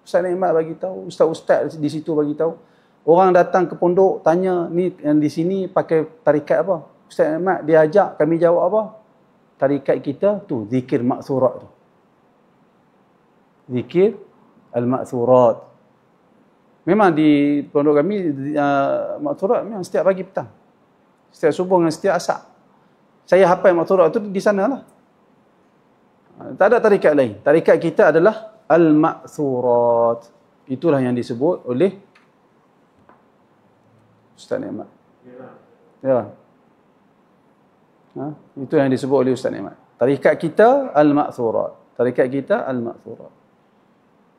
Ustaz Nikmat bagi tahu, ustaz-ustaz di situ bagi tahu. Orang datang ke pondok tanya, ni yang di sini pakai tarikat apa? Ustaz Nikmat dia ajak, kami jawab apa? Tarikat kita tu zikir ma'thurat tu. Zikir al-ma'thurat. Memang di pondok kami ma'thurat memang setiap pagi petang. Setiap subuh dengan setiap asar. Saya hafal ma'thurat tu di sanalah. Tak ada tarikat lain. Tarikat kita adalah al-ma'thurat. Itulah yang disebut oleh Ustaz Nikmat. Ya. Itu yang disebut oleh Ustaz Nikmat. Tarikat kita al-ma'thurat. Tarikat kita al-ma'thurat.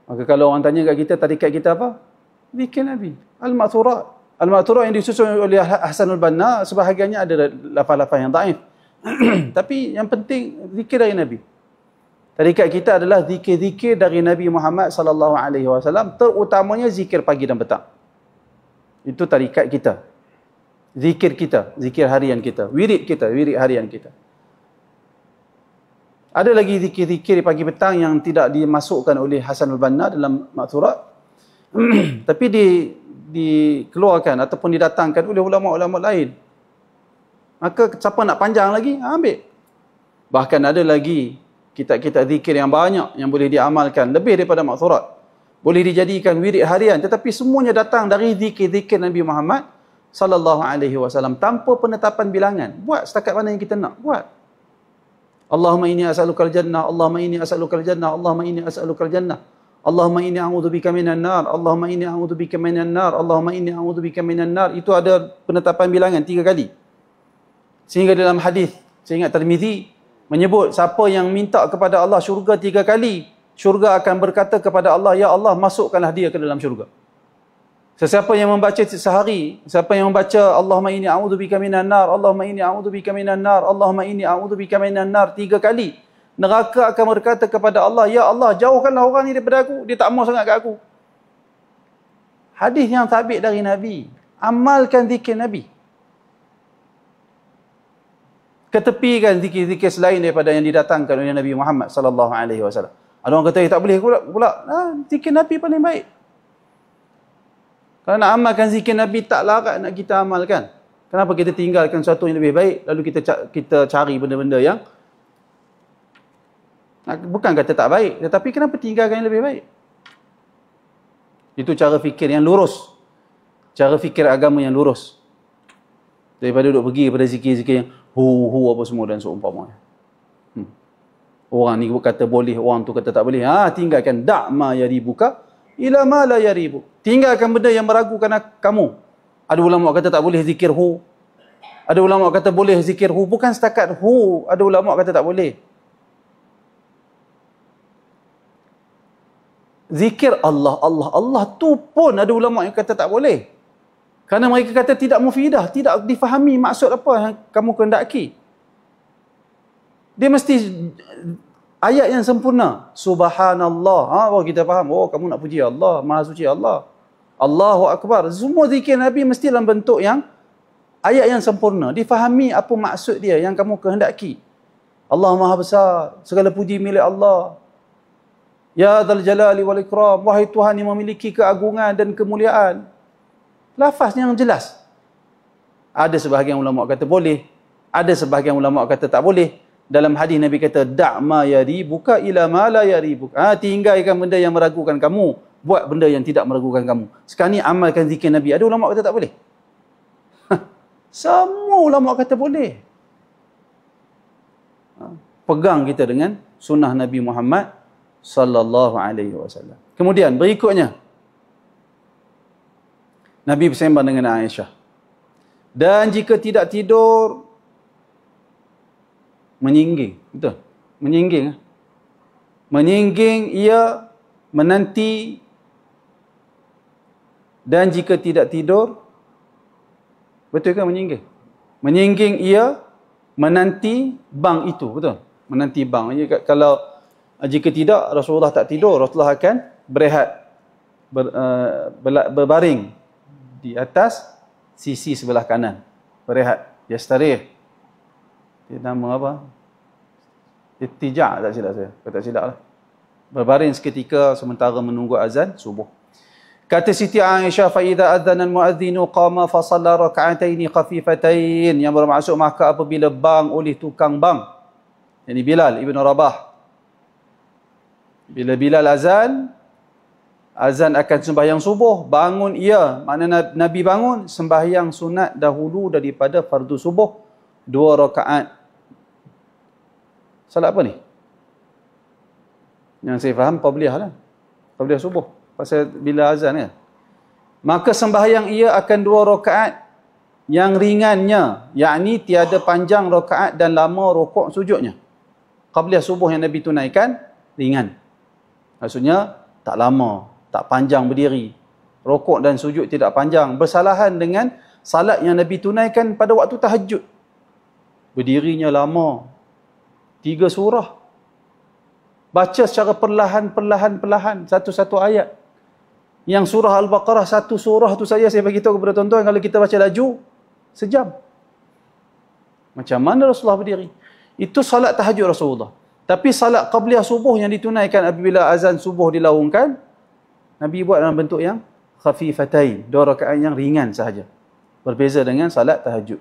Maka kalau orang tanya kat kita, tarikat kita apa? Zikir Nabi. Al-ma'thurat. Al-ma'thurat yang disusun oleh Hasanul Banna, sebahagiannya ada lafaz-lafaz yang daif. Tapi yang penting, zikir dari Nabi. Tarikat kita adalah zikir-zikir dari Nabi Muhammad sallallahu alaihi wasallam, terutamanya zikir pagi dan petang. Itu tarikat kita. Zikir kita, zikir harian kita, wirid kita, wirid harian kita. Ada lagi zikir-zikir pagi petang yang tidak dimasukkan oleh Hasanul Banna dalam Ma'thurat. Tapi dikeluarkan ataupun didatangkan oleh ulama-ulama lain. Maka siapa nak panjang lagi, ambil. Bahkan ada lagi kitab-kitab zikir yang banyak yang boleh diamalkan, lebih daripada Ma'thurat. Boleh dijadikan wirid harian, tetapi semuanya datang dari zikir-zikir Nabi Muhammad sallallahu alaihi wasallam tanpa penetapan bilangan. Buat setakat mana yang kita nak, buat. Allahumma inni as'alukal jannah, Allahumma inni as'alukal jannah, Allahumma inni as'alukal jannah. Allahumma inni a'udzubika minan nar, Allahumma inni a'udzubika minan nar, Allahumma inni a'udzubika minan nar. Itu ada penetapan bilangan 3 kali. Sehingga dalam hadis, saya ingat Tirmizi menyebut siapa yang minta kepada Allah syurga 3 kali, syurga akan berkata kepada Allah, ya Allah, masukkanlah dia ke dalam syurga. Sesiapa yang membaca sehari, siapa yang membaca Allahumma inni a'udzubika minan nar, Allahumma inni a'udzubika minan nar, Allahumma inni a'udzubika minan nar 3 kali, neraka akan berkata kepada Allah, ya Allah, jauhkanlah orang ni daripada aku, dia tak mau sangat kat aku. Hadis yang sabit dari Nabi. Amalkan zikir Nabi. Ketepikan zikir-zikir selain daripada yang didatangkan oleh Nabi Muhammad sallallahu alaihi wasallam. Ada orang kata tak boleh pula. Zikir Nabi paling baik. Kalau nak amalkan zikir Nabi, tak larat nak kita amalkan. Kenapa kita tinggalkan sesuatu yang lebih baik, lalu kita cari benda-benda yang bukan kata tak baik, tetapi kenapa tinggalkan yang lebih baik? Itu cara fikir yang lurus. Cara fikir agama yang lurus. Daripada duduk pergi pada zikir-zikir yang hu apa semua dan seumpamanya. Orang ni kata boleh, orang tu kata tak boleh. Tinggalkan da'ma yaribuka ila ma la yaribu. Tinggalkan benda yang meragukan kamu. Ada ulama kata tak boleh zikir hu. Ada ulama kata boleh zikir hu. Bukan setakat hu. Ada ulama kata tak boleh. Zikir Allah, Allah, Allah tu pun ada ulama yang kata tak boleh. Kerana mereka kata tidak mufidah, tidak difahami maksud apa yang kamu kehendaki. Dia mesti ayat yang sempurna. Subhanallah. Baru kita faham. Oh, kamu nak puji Allah, Maha Suci Allah. Allahu Akbar. Semua zikir Nabi mesti dalam bentuk yang ayat yang sempurna. Difahami apa maksud dia yang kamu kehendaki. Allah Maha Besar. Segala puji milik Allah. Ya Dzal Jalali wal Ikram. Wahai Tuhan yang memiliki keagungan dan kemuliaan. Lafaz yang jelas. Ada sebahagian ulama kata boleh. Ada sebahagian ulama kata tak boleh. Dalam hadis Nabi kata, da'ma yaribuka ila ma la yaribuka. Tinggalkan benda yang meragukan kamu. Buat benda yang tidak meragukan kamu. Sekarang ni amalkan zikir Nabi. Ada ulama kata tak boleh? Semua ulama kata boleh. Pegang kita dengan sunnah Nabi Muhammad sallallahu alaihi wasallam. Kemudian berikutnya, Nabi bersembang dengan Aisyah. Dan jika tidak tidur, menyingging. Betul? Menyingging. Menyingging ia menanti. Dan jika tidak tidur, betul ke menyingging? Menyingging ia menanti bang itu. Betul? Menanti bang. Kalau jika tidak, Rasulullah tak tidur, Rasulullah akan berehat. Berbaring di atas sisi sebelah kanan. Berehat. Yastarih. Dia nama apa? Ittija' tak silap saya. Tak silap lah. Berbaring seketika sementara menunggu azan subuh. Kata Siti Aisyah, fa idza adzana al-muadzinu qama fa shalla rak'ataini khafifatain, yang bermaksud maka apabila bang oleh tukang bang, yakni Bilal ibn Rabah. Bila Bilal azan akan sembahyang subuh, bangun ia, makna Nabi bangun sembahyang sunat dahulu daripada fardu subuh 2 rakaat. Salat apa ni? Yang saya faham qabliyah lah. Qabliyah subuh. Pasal bila azan kan. Maka sembahyang ia akan 2 rakaat yang ringannya, yakni tiada panjang rakaat dan lama rukuk sujudnya. Qabliyah subuh yang Nabi tunaikan ringan. Maksudnya tak lama, tak panjang berdiri. Rukuk dan sujud tidak panjang. Bersalahan dengan salat yang Nabi tunaikan pada waktu tahajud. Berdirinya lama. 3 surah. Baca secara perlahan-perlahan, satu-satu ayat. Yang surah Al-Baqarah, satu surah tu saja saya bagi tahu kepada tuan-tuan, kalau kita baca laju, sejam. Macam mana Rasulullah berdiri? Itu salat tahajud Rasulullah. Tapi salat qabliyah subuh yang ditunaikan apabila azan subuh dilaungkan, Nabi buat dalam bentuk yang khafifatain, 2 rakaat yang ringan sahaja. Berbeza dengan salat tahajud.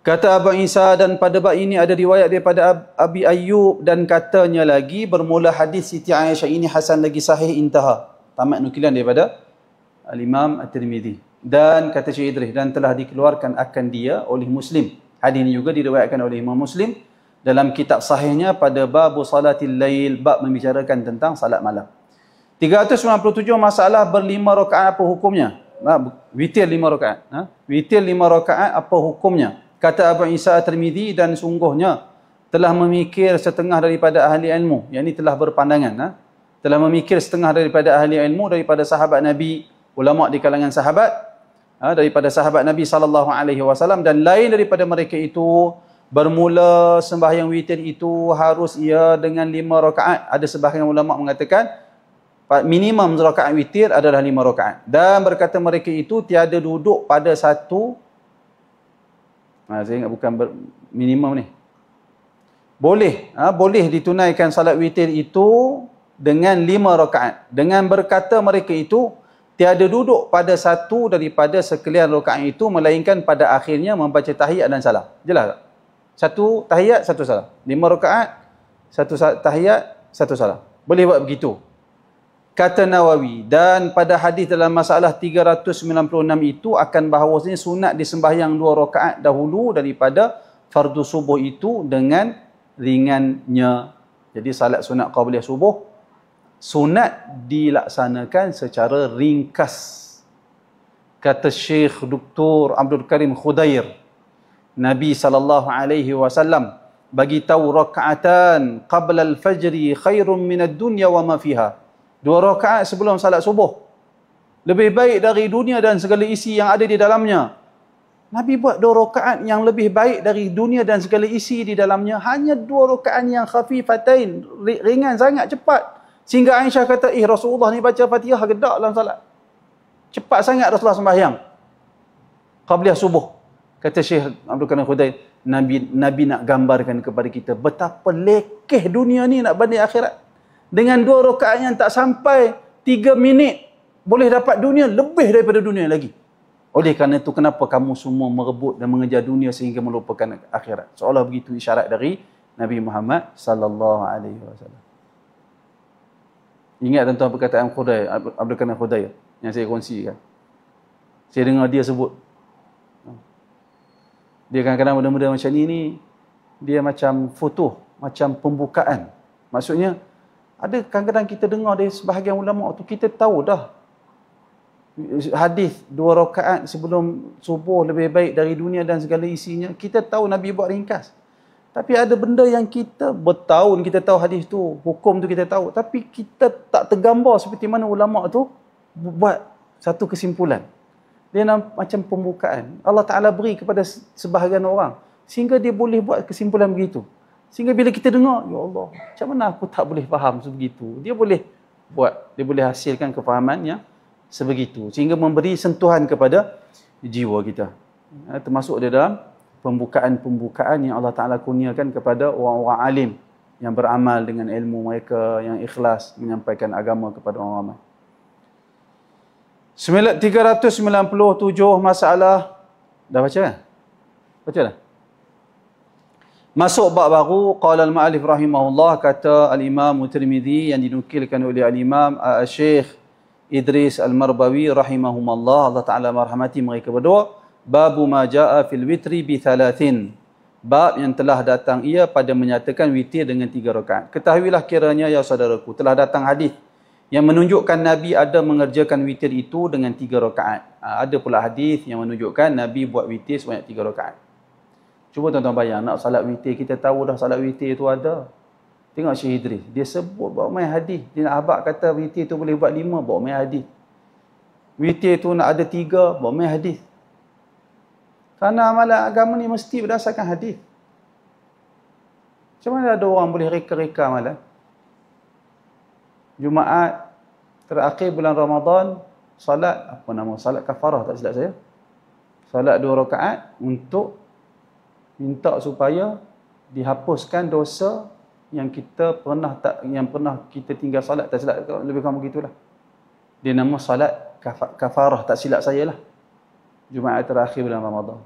Kata Abu Isa, dan pada bab ini ada riwayat daripada Abi Ayyub, dan katanya lagi, bermula hadis Siti Aisyah ini hasan lagi sahih intaha. Tamat nukilan daripada Al-Imam At-Tirmidzi. Dan kata Syekh Idris, dan telah dikeluarkan akan dia oleh Muslim. Hadis ini juga diriwayatkan oleh Imam Muslim dalam kitab sahihnya pada bab salatil lail, bab membicarakan tentang salat malam. 397 masalah berlima rakaat apa hukumnya? Witir 5 rakaat. Witir 5 rakaat apa hukumnya? Kata Abu Isa At-Tirmidzi, dan sungguhnya telah memikir setengah daripada ahli ilmu, yang ini telah berpandangan, telah memikir setengah daripada ahli ilmu daripada sahabat Nabi, ulama di kalangan sahabat, daripada sahabat Nabi SAW, dan lain daripada mereka itu, bermula sembahyang witir itu harus ia dengan 5 rakaat. Ada sebahagian ulama mengatakan minimum rakaat witir adalah 5 rakaat. Dan berkata mereka itu tiada duduk pada satu, saya ingat bukan minimum ni. Boleh ditunaikan salat witir itu dengan 5 rakaat. Dengan berkata mereka itu tiada duduk pada satu daripada sekalian rakaat itu, melainkan pada akhirnya membaca tahiyat dan salam. Jelas tak? Satu tahiyat, satu salam. 5 rakaat, satu tahiyat, satu salam. Boleh buat begitu. Kata Nawawi, dan pada hadis dalam masalah 396 itu akan bahawasanya sunat disembahyang 2 rakaat dahulu daripada fardu subuh itu dengan ringannya. Jadi salat sunat qabliyah subuh, sunat dilaksanakan secara ringkas. Kata Syekh Dr. Abdul Karim Khudair, Nabi SAW bagi tahu rakaatan qabla al-fajri khairun minad dunya wa ma fiha. 2 rakaat sebelum salat subuh lebih baik dari dunia dan segala isi yang ada di dalamnya. Nabi buat 2 rakaat yang lebih baik dari dunia dan segala isi di dalamnya. Hanya 2 rakaat yang khafifatain, ringan sangat, cepat. Sehingga Aisyah kata, Rasulullah ni baca Fatihah gedak dalam salat. Cepat sangat Rasulullah sembahyang qabliyah subuh. Kata Syekh Abdul Karim Khudair, Nabi nak gambarkan kepada kita betapa lekeh dunia ni nak banding akhirat. Dengan 2 rakaat yang tak sampai 3 minit, boleh dapat dunia lebih daripada dunia lagi. Oleh kerana itu, kenapa kamu semua merebut dan mengejar dunia sehingga melupakan akhirat? Seolah begitu isyarat dari Nabi Muhammad SAW. Ingat tuan-tuan perkataan Khudair, Abdul Karim Khudair yang saya kongsikan. Saya dengar dia sebut. Dia kadang-kadang benda-benda macam ni, dia macam foto, macam pembukaan. Maksudnya, ada kadang-kadang kita dengar dari sebahagian ulama tu, kita tahu dah hadis 2 rakaat sebelum subuh lebih baik dari dunia dan segala isinya. Kita tahu Nabi buat ringkas. Tapi ada benda yang kita bertahun kita tahu hadis tu, hukum tu kita tahu, tapi kita tak tergambar seperti mana ulama tu buat satu kesimpulan. Dia macam pembukaan. Allah Ta'ala beri kepada sebahagian orang sehingga dia boleh buat kesimpulan begitu. Sehingga bila kita dengar, ya Allah, macam mana aku tak boleh faham sebegitu. Dia boleh buat, dia boleh hasilkan kefahaman yang sebegitu. Sehingga memberi sentuhan kepada jiwa kita. Termasuk di dalam pembukaan-pembukaan yang Allah Ta'ala kurniakan kepada orang-orang alim yang beramal dengan ilmu mereka, yang ikhlas menyampaikan agama kepada orang ramai. 397 masalah. Dah baca kan? Baca dah? Masuk bab baru, qala al-ma'alif rahimahullah, kata al-Imam Tirmidzi yang dinukilkan oleh al-Imam Syekh Idris Al-Marbawi rahimahumullah, Allah Ta'ala merahmati mereka berdua. Babu ma ja'a fil witri bi 3. Bab yang telah datang ia pada menyatakan witir dengan 3 rakaat. Ketahuilah kiranya ya saudaraku, telah datang hadis yang menunjukkan Nabi ada mengerjakan witir itu dengan 3 rakaat. Ada pula hadis yang menunjukkan Nabi buat witir sebanyak 3 rakaat. Cuba tuan-tuan bayang, nak salat witir, kita tahu dah salat witir itu ada. Tengok Syekh Idris, dia sebut bawa main hadis. Dia nak abad kata witir tu boleh buat 5, bawa main hadis. Witir tu nak ada 3, bawa main hadis. Kerana amalan agama ni mesti berdasarkan hadis. Macam mana ada orang boleh reka-reka amalan? Jumaat terakhir bulan Ramadan, salat salat kafarah tak silap saya. Salat 2 rakaat untuk minta supaya dihapuskan dosa yang pernah kita tinggal salat, tak silap, lebih kurang begitulah. Dia nama salat kafarah, tak silap saya lah. Jumaat terakhir bulan Ramadan.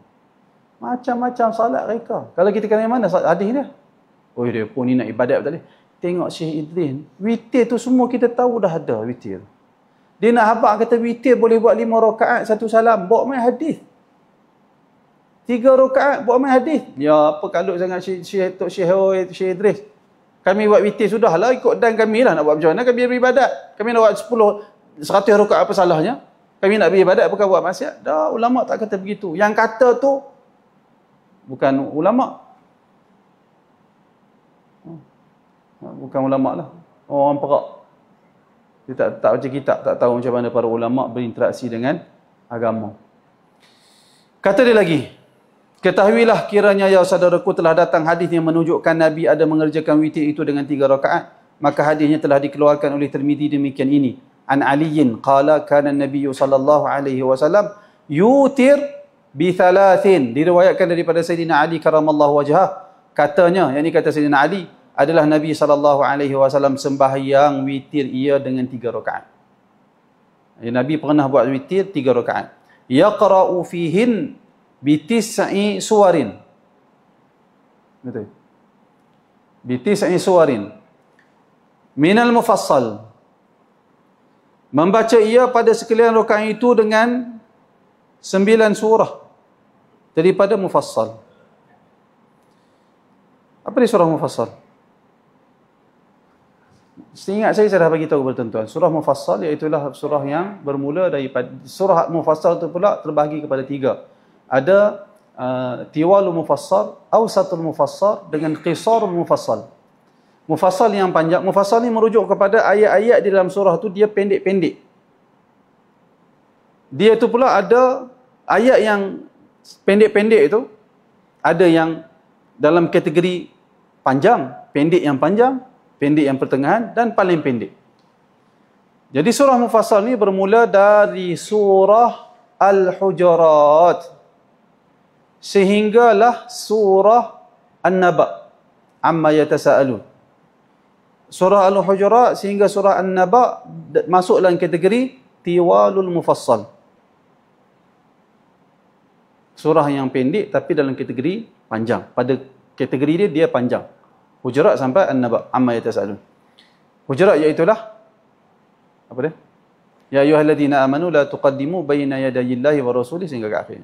Macam-macam salat reka. Kalau kita kena mana hadis dia? Oh, dia pun ni nak ibadat betul. Tengok Syekh Idris, witir tu semua kita tahu dah ada witir. Dia nak habaq kata witir boleh buat 5 rakaat 1 salam, bawa main hadis. 3 rakaat bawa main hadis. Ya apa kalut sangat Syekh Idris. Kami buat witir sudahlah, ikut dan kami lah nak buat macam mana. Kami beribadat. Kami nak buat 100 rakaat, apa salahnya? Kami nak beribadat bukan buat maksiat. Dah, ulama tak kata begitu. Yang kata tu bukan ulama. Bukan ulama lah. Orang perak. Dia tak baca kitab, tak tahu macam mana para ulama berinteraksi dengan agama. Kata dia lagi, ketahuilah kiranya ya saudaraku, telah datang hadis yang menunjukkan Nabi ada mengerjakan witir itu dengan 3 rakaat. Maka hadisnya telah dikeluarkan oleh Tirmizi demikian ini. An Aliyin qala kana Nabi sallallahu alaihi wasallam yutir bi 3. Diriwayatkan daripada Sayyidina Ali karamallahu wajhah, katanya, yakni kata Sayyidina Ali, adalah Nabi SAW sembahyang witir ia dengan 3 rakaat. Nabi pernah buat witir 3 rakaat. Yaqra'u fihin bi 9 suwarin. Betul. Bi 9 suwarin. Minal mufassal. Membaca ia pada sekalian rakaat itu dengan 9 surah daripada mufassal. Apa dia surah mufassal? Seingat saya dah bagi tahu kepada tuan-tuan. Surah Mufassal iaitulah surah yang bermula daripada surah Mufassal itu pula terbahagi kepada 3. Ada Tiwalul Mufassal, Awsatul Mufassal dengan Qisarul Mufassal. Mufassal yang panjang. Mufassal ni merujuk kepada ayat-ayat di dalam surah tu dia pendek-pendek. Dia tu pula ada ayat yang pendek-pendek itu, ada yang dalam kategori panjang, pendek yang panjang, pendek yang pertengahan dan paling pendek. Jadi surah Mufassal ni bermula dari surah Al-Hujurat sehinggalah surah An-Naba, amma yatasaalun. Surah Al-Hujurat sehingga surah An-Naba masuk dalam kategori Tiwalul Mufassal. Surah yang pendek tapi dalam kategori panjang. Pada kategori dia panjang. Hujurat sampai An-Naba, amma yatasaalun. Hujurat iaitulah apa dia? Ya ayyuhalladzina amanu la tuqaddimu baina yadayillahi wa rasulih sehingga ke akhir.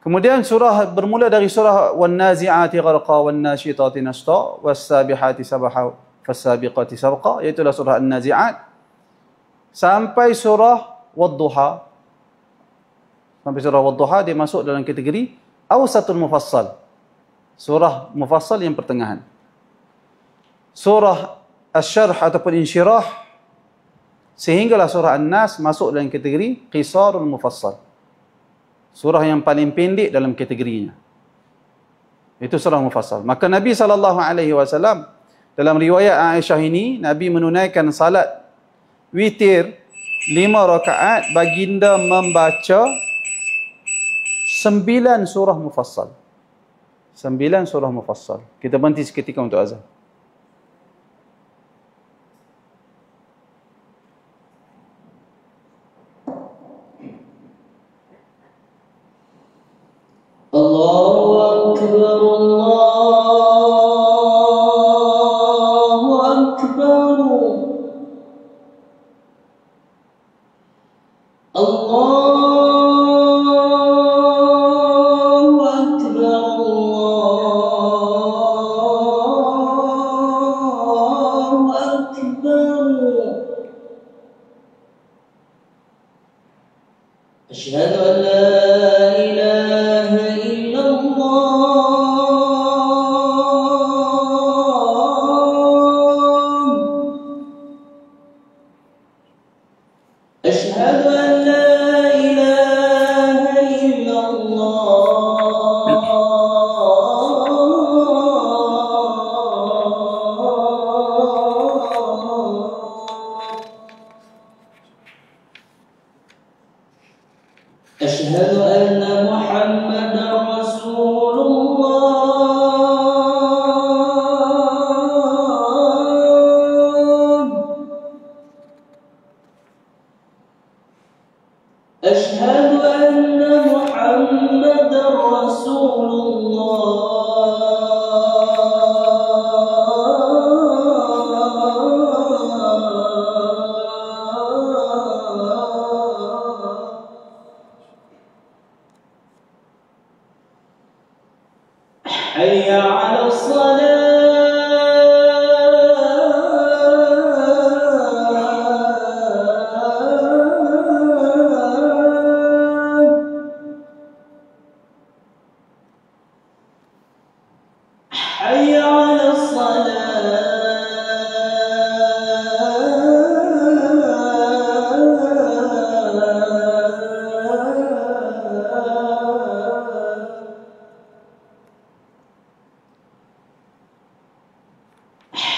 Kemudian surah bermula dari surah wan-nazi'ati gharqa wan-nashitati nashta was-sabihati sabha fas-sabiqati sabqa, iaitulah surah An-Nazi'at sampai surah Wad-Duha. Sampai surah Wad-Duha dia masuk dalam kategori Awsatul Mufassal. Surah Mufassal yang pertengahan. Surah Asy-Syarh ataupun Insyirah sehinggalah surah An-Nas masuk dalam kategori Qisarul Mufassal. Surah yang paling pendek dalam kategorinya. Itu surah Mufassal. Maka Nabi SAW dalam riwayat Aisyah ini, Nabi menunaikan salat witir 5 rakaat, baginda membaca 9 surah Mufassal. 9 surah Mufassal. Kita berhenti seketika untuk azan. Allahu Akbar, Allahu Akbar, Allahu Akbar, Allahu أشهد أن لا إله إلا الله أشهد أن لا إله إلا أشهد أن محمدا رسول الله أشهد أن محمدا رسول حي على الصلاة حي على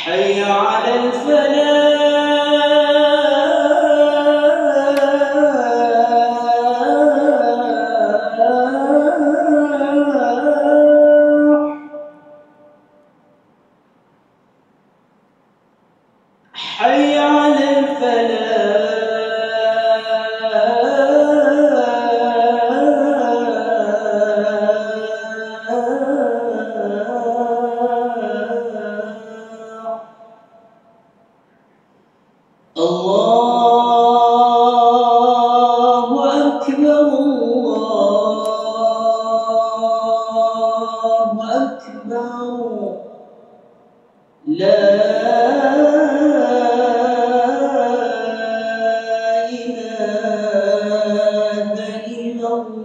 حي على الفلاح حي على الفلاح الله أكبر الله أكبر لا إله إلا الله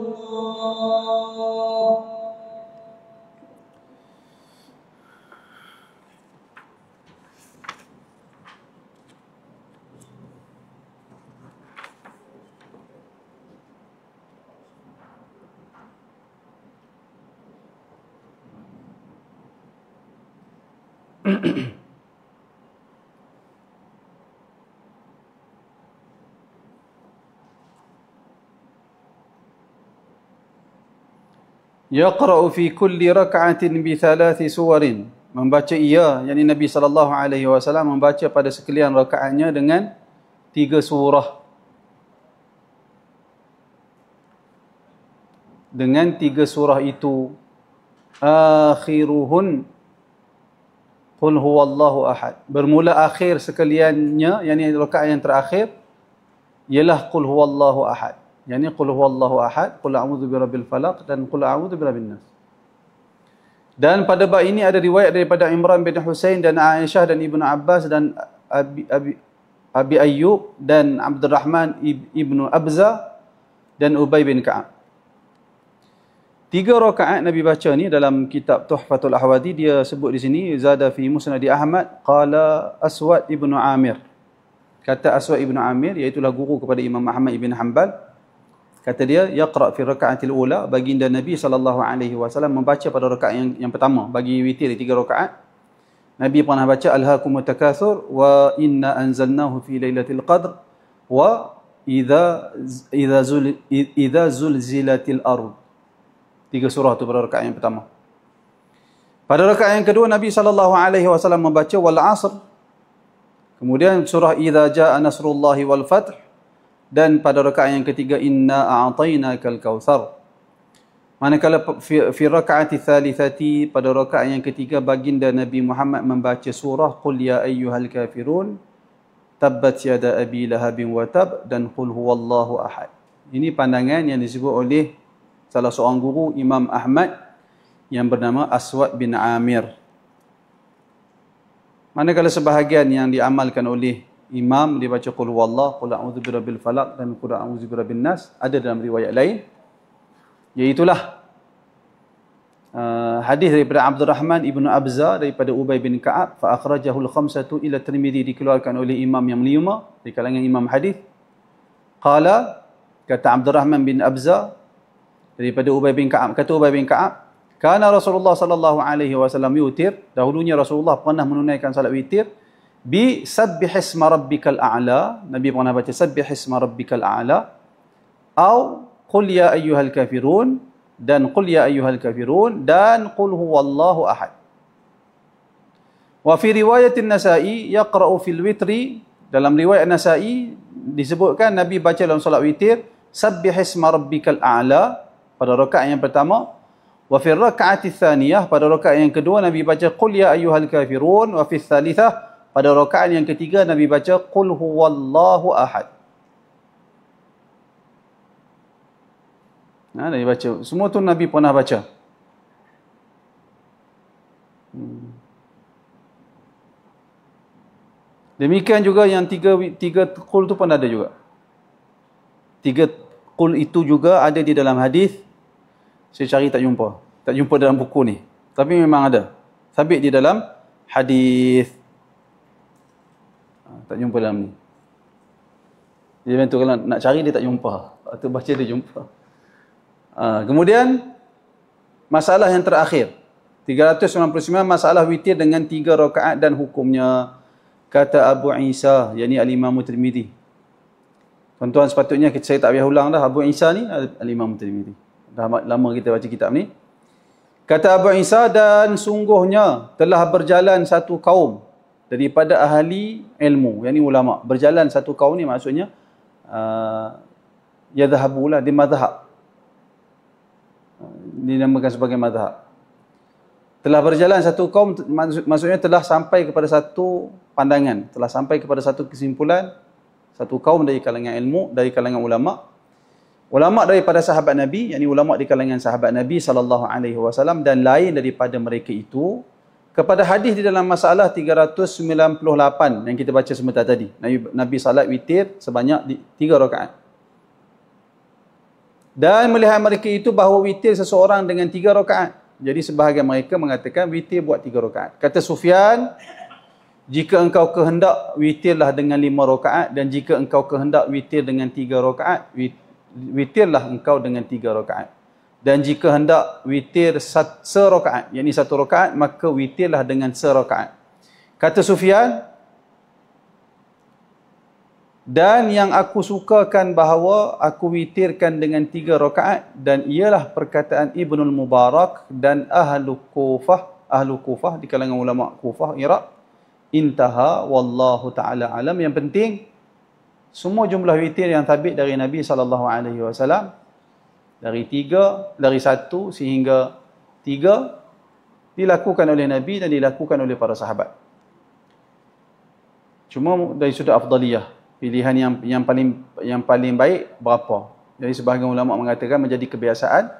Yaqra'u fi kulli rak'atin bi thalathi suwarin. Membaca ia, yakni Nabi SAW membaca pada sekalian rakaatnya dengan 3 surah. Dengan 3 surah itu, akhiruhun qul huwallahu ahad. Bermula akhir sekaliannya, yakni rakaat yang terakhir, ialah qul huwallahu ahad. Yani qul huwallahu ahad, qul a'udzu birabbil falaq dan qul a'udzu birabbin nas. Dan pada bab ini ada riwayat daripada Imran bin Husain dan Aisyah dan Ibnu Abbas dan Abi Ayyub dan Abdurrahman ibnu Abza dan Ubay bin Ka'ab. 3 rakaat Nabi baca ni dalam kitab Tuhfatul Ahwadi, dia sebut di sini zada fi Musnad Ahmad qala Aswad ibnu Amir. Kata Aswad ibnu Amir, iaitu guru kepada Imam Ahmad ibn Hanbal. Kata dia, yaqra' fi raka'atil ula, baginda Nabi SAW membaca pada rakaat yang pertama, bagi witir 3 rakaat. Nabi pernah baca alhaakumut takatsur wa inna anzalnahu fi lailatul qadr wa idza zulzilatil ard. 3 surah tu pada rakaat yang pertama. Pada rakaat yang kedua Nabi SAW membaca wal 'asr. Kemudian surah idza jaa nasrullahi wal fath. Dan pada rakaat yang ketiga inna a'tainakal kautsar. Manakala fi rakaati tsalitsati, pada rakaat yang ketiga baginda Nabi Muhammad membaca surah qul ya ayyuhal kafirun tabbat yada abi lahabin wa tab dan qul huwallahu ahad. Ini pandangan yang disebut oleh salah seorang guru Imam Ahmad yang bernama Aswad bin Amir. Manakala sebahagian yang diamalkan oleh imam dia baca qul huwallah, qul a'udzu birabbil falaq dan qul a'udzu birabbin nas. Ada dalam riwayat lain, iaitulah hadis daripada Abdurrahman ibnu Abza daripada Ubay bin Ka'ab, fa akhrajahu al-khamsatu ila Tirmizi, dikeluarkan oleh imam yang lima di kalangan imam hadis. Qala, kata Abdurrahman bin Abza daripada Ubay bin Ka'ab, kata Ubay bin Ka'ab, kana Rasulullah sallallahu alaihi wasallam yutir, dahulunya Rasulullah pernah menunaikan salat witir bi sabbihisma rabbikal a'la, Nabi pernah baca sabbihisma rabbikal a'la, au qul ya ayyuhal kafirun, dan qul ya ayyuhal kafirun, dan qul huwallahu ahad. Wa fi riwayatin Nasa'i yaqra'u fil witri, dalam riwayat Nasa'i disebutkan Nabi baca dalam solat witir sabbihisma rabbikal a'la pada rakaat yang pertama. Wa fi raka'ati tsaniyah, pada rakaat yang kedua Nabi baca qul ya ayyuhal kafirun. Wa fi tsalitsah, pada rakaat yang ketiga Nabi baca qul huwallahu ahad. Nabi baca. Semua tu Nabi pernah baca. Demikian juga yang tiga qul tu pun ada juga. Tiga qul itu juga ada di dalam hadis. Saya cari tak jumpa. Tak jumpa dalam buku ni. Tapi memang ada. Sabit di dalam hadis. Tak jumpa dalam ni. Dia memang tu kalau nak cari dia tak jumpa. Atau baca dia jumpa. Kemudian masalah yang terakhir. 399 masalah witir dengan 3 rakaat dan hukumnya. Kata Abu Isa, yakni Al-Imam Tirmizi. Tuan-tuan, sepatutnya saya tak payah ulang dah. Abu Isa ni Al-Imam Tirmizi. Dah lama kita baca kitab ni. Kata Abu Isa, dan sungguhnya telah berjalan satu kaum daripada ahli ilmu, yakni ulama. Berjalan satu kaum ni maksudnya yadhhabulah di mazhab. Dinamakan sebagai mazhab. Telah berjalan satu kaum, maksudnya telah sampai kepada satu pandangan, telah sampai kepada satu kesimpulan, satu kaum dari kalangan ilmu, dari kalangan ulama. Ulama daripada sahabat Nabi, yakni ulama di kalangan sahabat Nabi SAW, dan lain daripada mereka itu, kepada hadis di dalam masalah 398 yang kita baca sebentar tadi. Nabi salat witir sebanyak 3 rakaat. Dan melihat mereka itu bahawa witir seseorang dengan 3 rakaat. Jadi sebahagian mereka mengatakan witir buat 3 rakaat. Kata Sufyan, jika engkau kehendak witirlah dengan 5 rakaat, dan jika engkau kehendak witir dengan 3 rakaat, witirlah engkau dengan 3 rakaat. Dan jika hendak witir serakaat, yakni 1 rakaat, maka witirlah dengan serakaat. Kata Sufyan, dan yang aku sukakan bahawa aku witirkan dengan 3 rakaat, dan ialah perkataan Ibnul Mubarak dan ahlu Kufah di kalangan ulama Kufah, Iraq. Intaha wallahu ta'ala alam. Yang penting, semua jumlah witir yang sabit dari Nabi SAW, dari 1 sehingga 3, dilakukan oleh Nabi dan dilakukan oleh para sahabat. Cuma dari sudut afdaliyah, pilihan yang paling baik berapa? Jadi sebahagian ulama mengatakan menjadi kebiasaan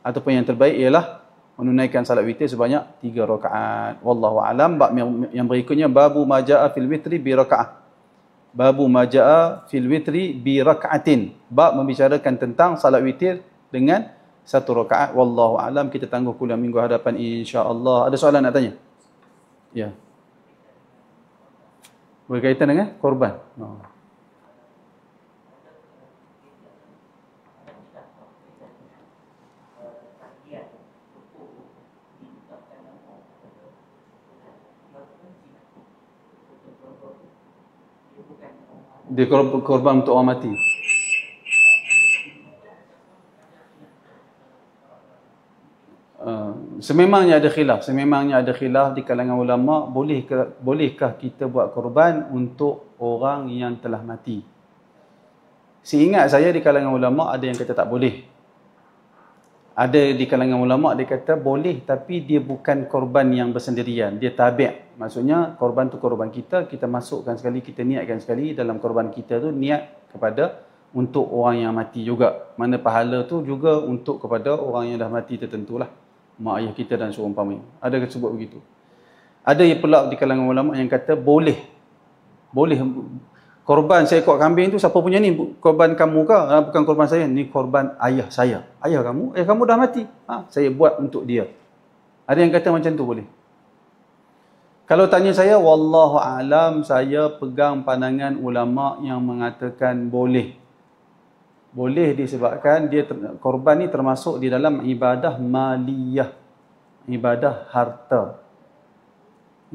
ataupun yang terbaik ialah menunaikan salat witir sebanyak 3 rakaat. Wallahu alam. Bab yang berikutnya, babu majaa fil witri bi rakaah. Babu majaa fil witri bi rakaatin. Bab membicarakan tentang salat witir dengan 1 rakaat. Wallahu alam. Kita tangguh kuliah minggu hadapan insya-Allah. Ada soalan nak tanya? Ya. Berkaitan dengan korban. Dia korban untuk orang mati. Sememangnya ada khilaf di kalangan ulama, bolehkah kita buat korban untuk orang yang telah mati. Seingat saya di kalangan ulama ada yang kata tak boleh. Ada di kalangan ulama dia kata boleh, tapi dia bukan korban yang bersendirian, dia tabi'. Maksudnya korban tu korban kita masukkan sekali, kita niatkan sekali dalam korban kita tu niat kepada untuk orang yang mati juga. Mana pahala tu juga untuk kepada orang yang dah mati tertentulah, mak ayah kita dan seumpamanya. Ada sebut begitu. Ada pula di kalangan ulama yang kata boleh Korban seekor kambing tu siapa punya ni? Korban kamu ke? Bukan korban saya, ni korban ayah saya. Ayah kamu dah mati. Saya buat untuk dia. Ada yang kata macam tu boleh? Kalau tanya saya, wallahu alam, saya pegang pandangan ulama yang mengatakan boleh. Boleh disebabkan korban ni termasuk di dalam ibadah maliyah. Ibadah harta.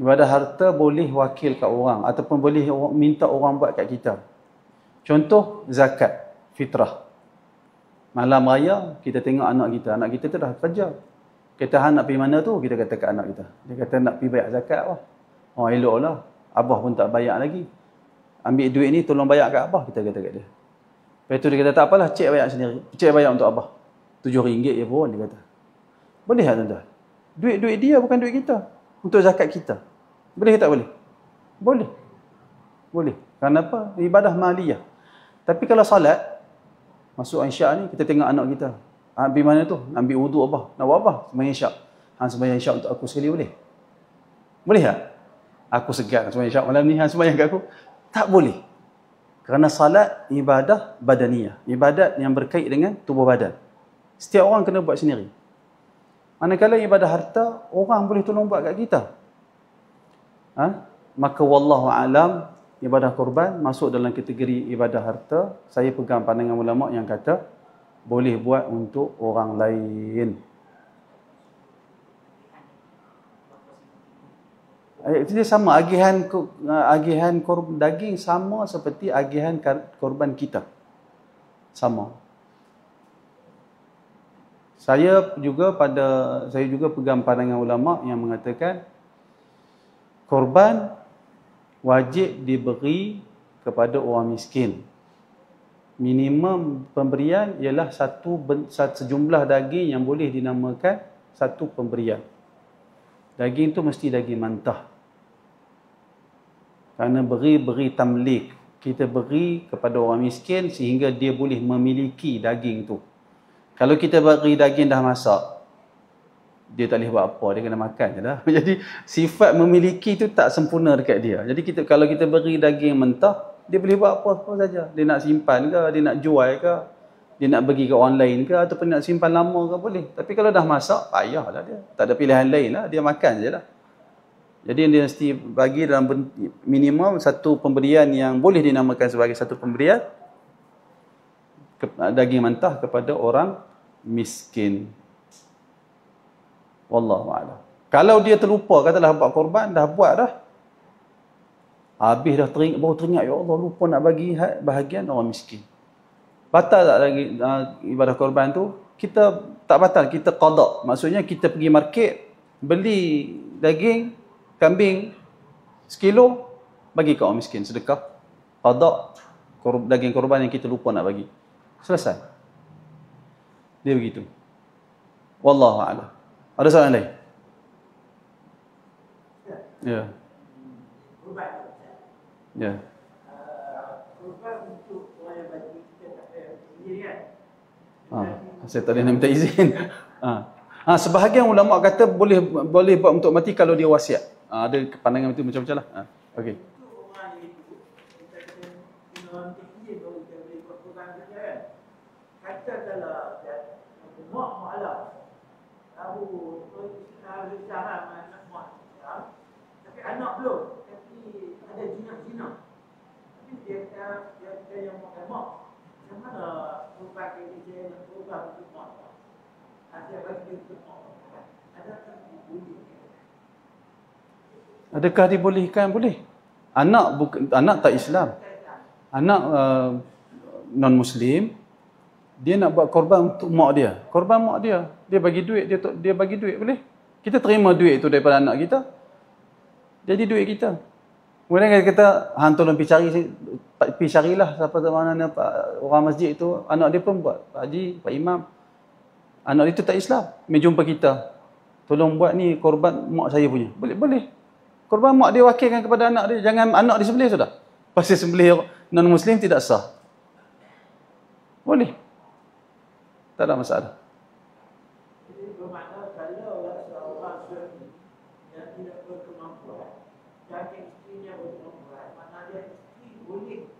Ibadah harta boleh wakil kat orang ataupun boleh minta orang buat kat kita. Contoh zakat, fitrah. Malam raya kita tengok anak kita tu dah kerja. Kita nak pergi mana tu, kita kata kat anak kita. Dia kata nak pergi bayar zakat lah. Oh eloklah. Abah pun tak bayar lagi. Ambil duit ni tolong bayar kat abah, kita kata kat dia. Lepas tu dia kata tak apalah, cik bayar sendiri. Cik bayar untuk abah. RM7 je pun dia kata. Boleh tak tuan-tuan? Duit dia bukan duit kita. Untuk zakat kita. Boleh tak boleh? Boleh. Boleh. Kenapa? Ibadah maliyah. Tapi kalau salat, masuk isyak ni, kita tengok anak kita. Pergi mana tu? Ambil wuduk abah. Nak buat apa? Sembahyang isyak. Sembahyang isyak untuk aku sekali boleh? Boleh tak? Aku segan sembahyang isyak malam ni, sembahyang kat aku. Tak boleh. Kerana salat ibadah badaniyah. Ibadat yang berkait dengan tubuh badan. Setiap orang kena buat sendiri. Manakala ibadah harta, orang boleh tolong buat kat kita. Maka wallahu alam, ibadah korban masuk dalam kategori ibadah harta. Saya pegang pandangan ulama yang kata boleh buat untuk orang lain. Dia sama, agihan daging sama seperti agihan korban kita. Sama. Saya juga pegang pandangan ulama yang mengatakan korban wajib diberi kepada orang miskin. Minimum pemberian ialah sejumlah daging yang boleh dinamakan satu pemberian. Daging tu mesti daging mentah. Kerana beri tamlik. Kita beri kepada orang miskin sehingga dia boleh memiliki daging tu. Kalau kita beri daging dah masak, dia tak boleh buat apa, dia kena makan je lah. Jadi sifat memiliki tu tak sempurna dekat dia. Jadi kalau kita beri daging mentah, dia boleh buat apa-apa saja. Dia nak simpan ke, dia nak jual ke, dia nak bagi ke orang lain ke, ataupun nak simpan lama ke, boleh. Tapi kalau dah masak, payahlah dia. Tak ada pilihan lain lah, dia makan je lah. Jadi dia mesti bagi dalam minimum satu pemberian yang boleh dinamakan sebagai satu pemberian daging mentah kepada orang miskin. Wallahu a'lam. Kalau dia terlupa, katalah buat korban, dah buat dah. Habis dah baru teringat, ya Allah, lupa nak bagi bahagian orang miskin. Batal tak lagi ibadah korban tu? Kita tak batal, kita qada. Maksudnya kita pergi market, beli daging kambing 1 kilo, bagi ke orang miskin, sedekah. Qada daging korban yang kita lupa nak bagi. Selesai. Dia begitu. Wallahu a'lam. Ada soalan lain? Ya. Ya. Saya tak boleh nak minta izin. Sebahagian ulama kata boleh buat untuk mati kalau dia wasiat. Ada pandangan itu macam-macam lah. Okey. Katakanlah mak malam tahu tapi anak belum, tapi ada jinak-jinak, tapi dia yang makan mak, macam mana berubah dia yang berubah untuk mak, ada bagi untuk mak, adakah dibolehkan? Adakah dibolehkan? Boleh. Anak tak Islam, anak non-Muslim, dia nak buat korban untuk mak dia. Korban mak dia. Dia bagi duit, dia bagi duit, boleh. Kita terima duit itu daripada anak kita. Jadi duit kita. Kemudian kita tolong pergi carilah siapa mana orang masjid itu, anak dia pun buat. Pak Haji, Pak Imam. Anak dia itu tak Islam. Mai jumpa kita. Tolong buat ni korban mak saya punya. Boleh. Korban mak dia wakilkan kepada anak dia. Jangan anak dia sembelih sudah. Pasal sembelih non-Muslim tidak sah. Boleh. Tak ada masalah. Jadi bermakna kalau seorang suami yang tidak berkemampuan, dan isterinya berkemampuan, maknanya isteri boleh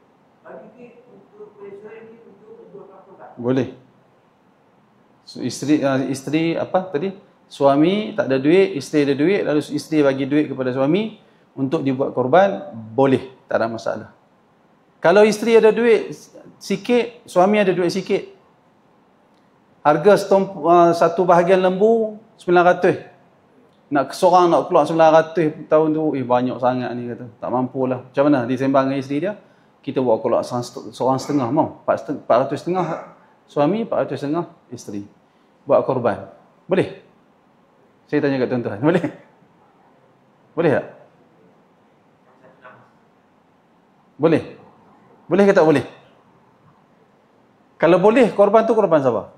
bagi duit untuk suami ni untuk kedua korban. Boleh. So, isteri apa tadi? Suami tak ada duit, isteri ada duit, lalu isteri bagi duit kepada suami untuk dibuat korban, boleh, tak ada masalah. Kalau isteri ada duit sikit, suami ada duit sikit, harga satu bahagian lembu 900. Seorang nak keluar 900 tahun tu, banyak sangat ni kata. Tak mampulah. Macam mana? Disembang dengan isteri dia, kita buat keluar seorang setengah, mau? 400 setengah suami, 400 setengah isteri. Buat korban. Boleh? Saya tanya kat tuan-tuan. Boleh? Boleh tak? Boleh? Boleh ke tak boleh? Kalau boleh, korban tu korban siapa?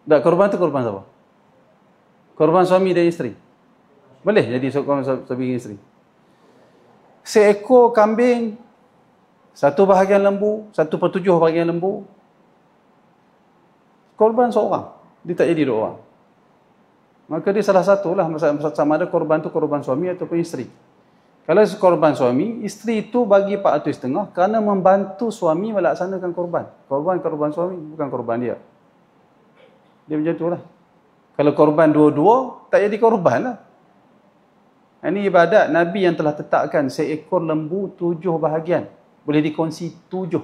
Tak, korban tu korban siapa? Korban suami dan isteri. Boleh jadi korban suami dan isteri. Seekor kambing, satu bahagian lembu, 1/7 bahagian lembu, korban seorang. Dia tak jadi 2 orang. Maka dia salah satulah sama ada korban tu korban suami ataupun isteri. Kalau korban suami, isteri tu bagi 400 setengah kerana membantu suami melaksanakan korban. Korban suami, bukan korban dia. Dia macam itulah. Kalau korban dua-dua, tak jadi korban lah. Ini ibadat Nabi yang telah tetapkan seekor lembu 7 bahagian. Boleh dikongsi 7.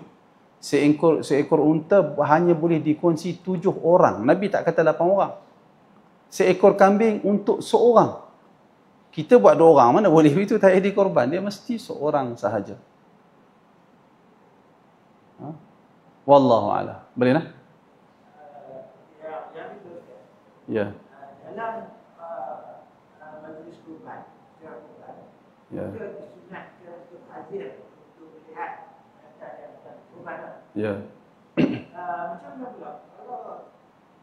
Seekor unta hanya boleh dikongsi 7 orang. Nabi tak kata 8 orang. Seekor kambing untuk seorang. Kita buat 2 orang, mana boleh itu tak jadi korban. Dia mesti seorang sahaja. Wallahu a'lam. Boleh nak? Ya. Dalam majlis korban, Ya. kita disunatkan untuk hadir untuk melihat korban. Ya. Macam mana pula? Kalau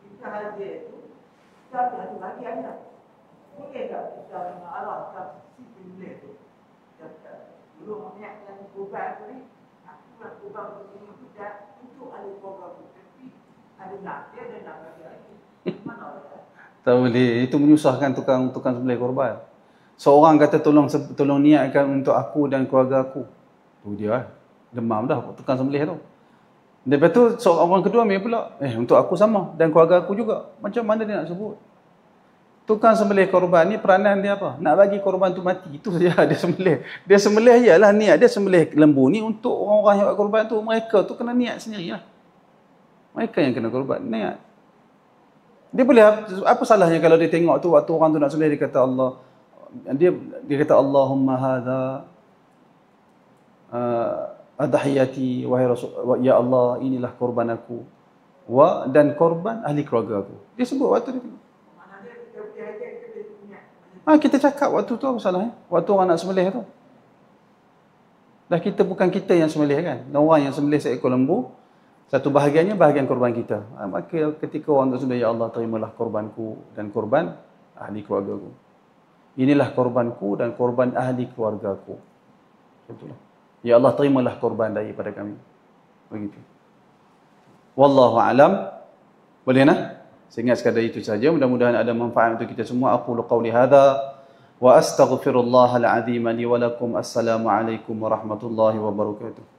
kita hadir itu, kita ada satu bahagiannya. Boleh tak kita mengarahkan si penyembelih itu? Dulu menyiapkan korban tadi, aku nak korban begini juga untuk ahli korban itu. Tapi ada nak, dia ada nak bagi lagi. Mana boleh? Tak boleh. Itu menyusahkan tukang sembelih korban. Seorang kata tolong niatkan untuk aku dan keluarga aku. Tu dia. Demam dah tukang sembelih tu. Lepas tu orang kedua ambil pula. Untuk aku sama dan keluarga aku juga. Macam mana dia nak sebut? Tukang sembelih korban ni peranan dia apa? Nak bagi korban tu mati. Itu saja dia sembelih. Dia sembelih ialah niat dia sembelih lembu ni untuk orang-orang yang buat korban tu. Mereka tu kena niat sendiri lah. Mereka yang kena korban. Niat. Dia boleh, apa salahnya kalau dia tengok tu waktu orang tu nak sembelih dia kata Allah, dia kata Allahumma hadza adhiyati wahai Rasul, ya Allah, inilah korban aku dan korban ahli keluarga aku. Dia sebut waktu dia. Kita cakap waktu tu apa salahnya? Waktu orang nak sembelih tu. Dah bukan kita yang sembelih kan. Orang yang sembelih seekor lembu, satu bahagiannya bahagian korban kita. Maka ketika orang tu sembelih, ya Allah, terimalah korbanku dan korban ahli keluargaku. Inilah korbanku dan korban ahli keluargaku. Itulah. Ya Allah, terimalah korban daripada kami. Begitu. Wallahu a'lam. Boleh nak? Saya ingat sekadar itu saja. Mudah-mudahan ada manfaat untuk kita semua. Aqulu qawli hadha wa astaghfirullahal azim li wa lakum. Assalamualaikum warahmatullahi wabarakatuh.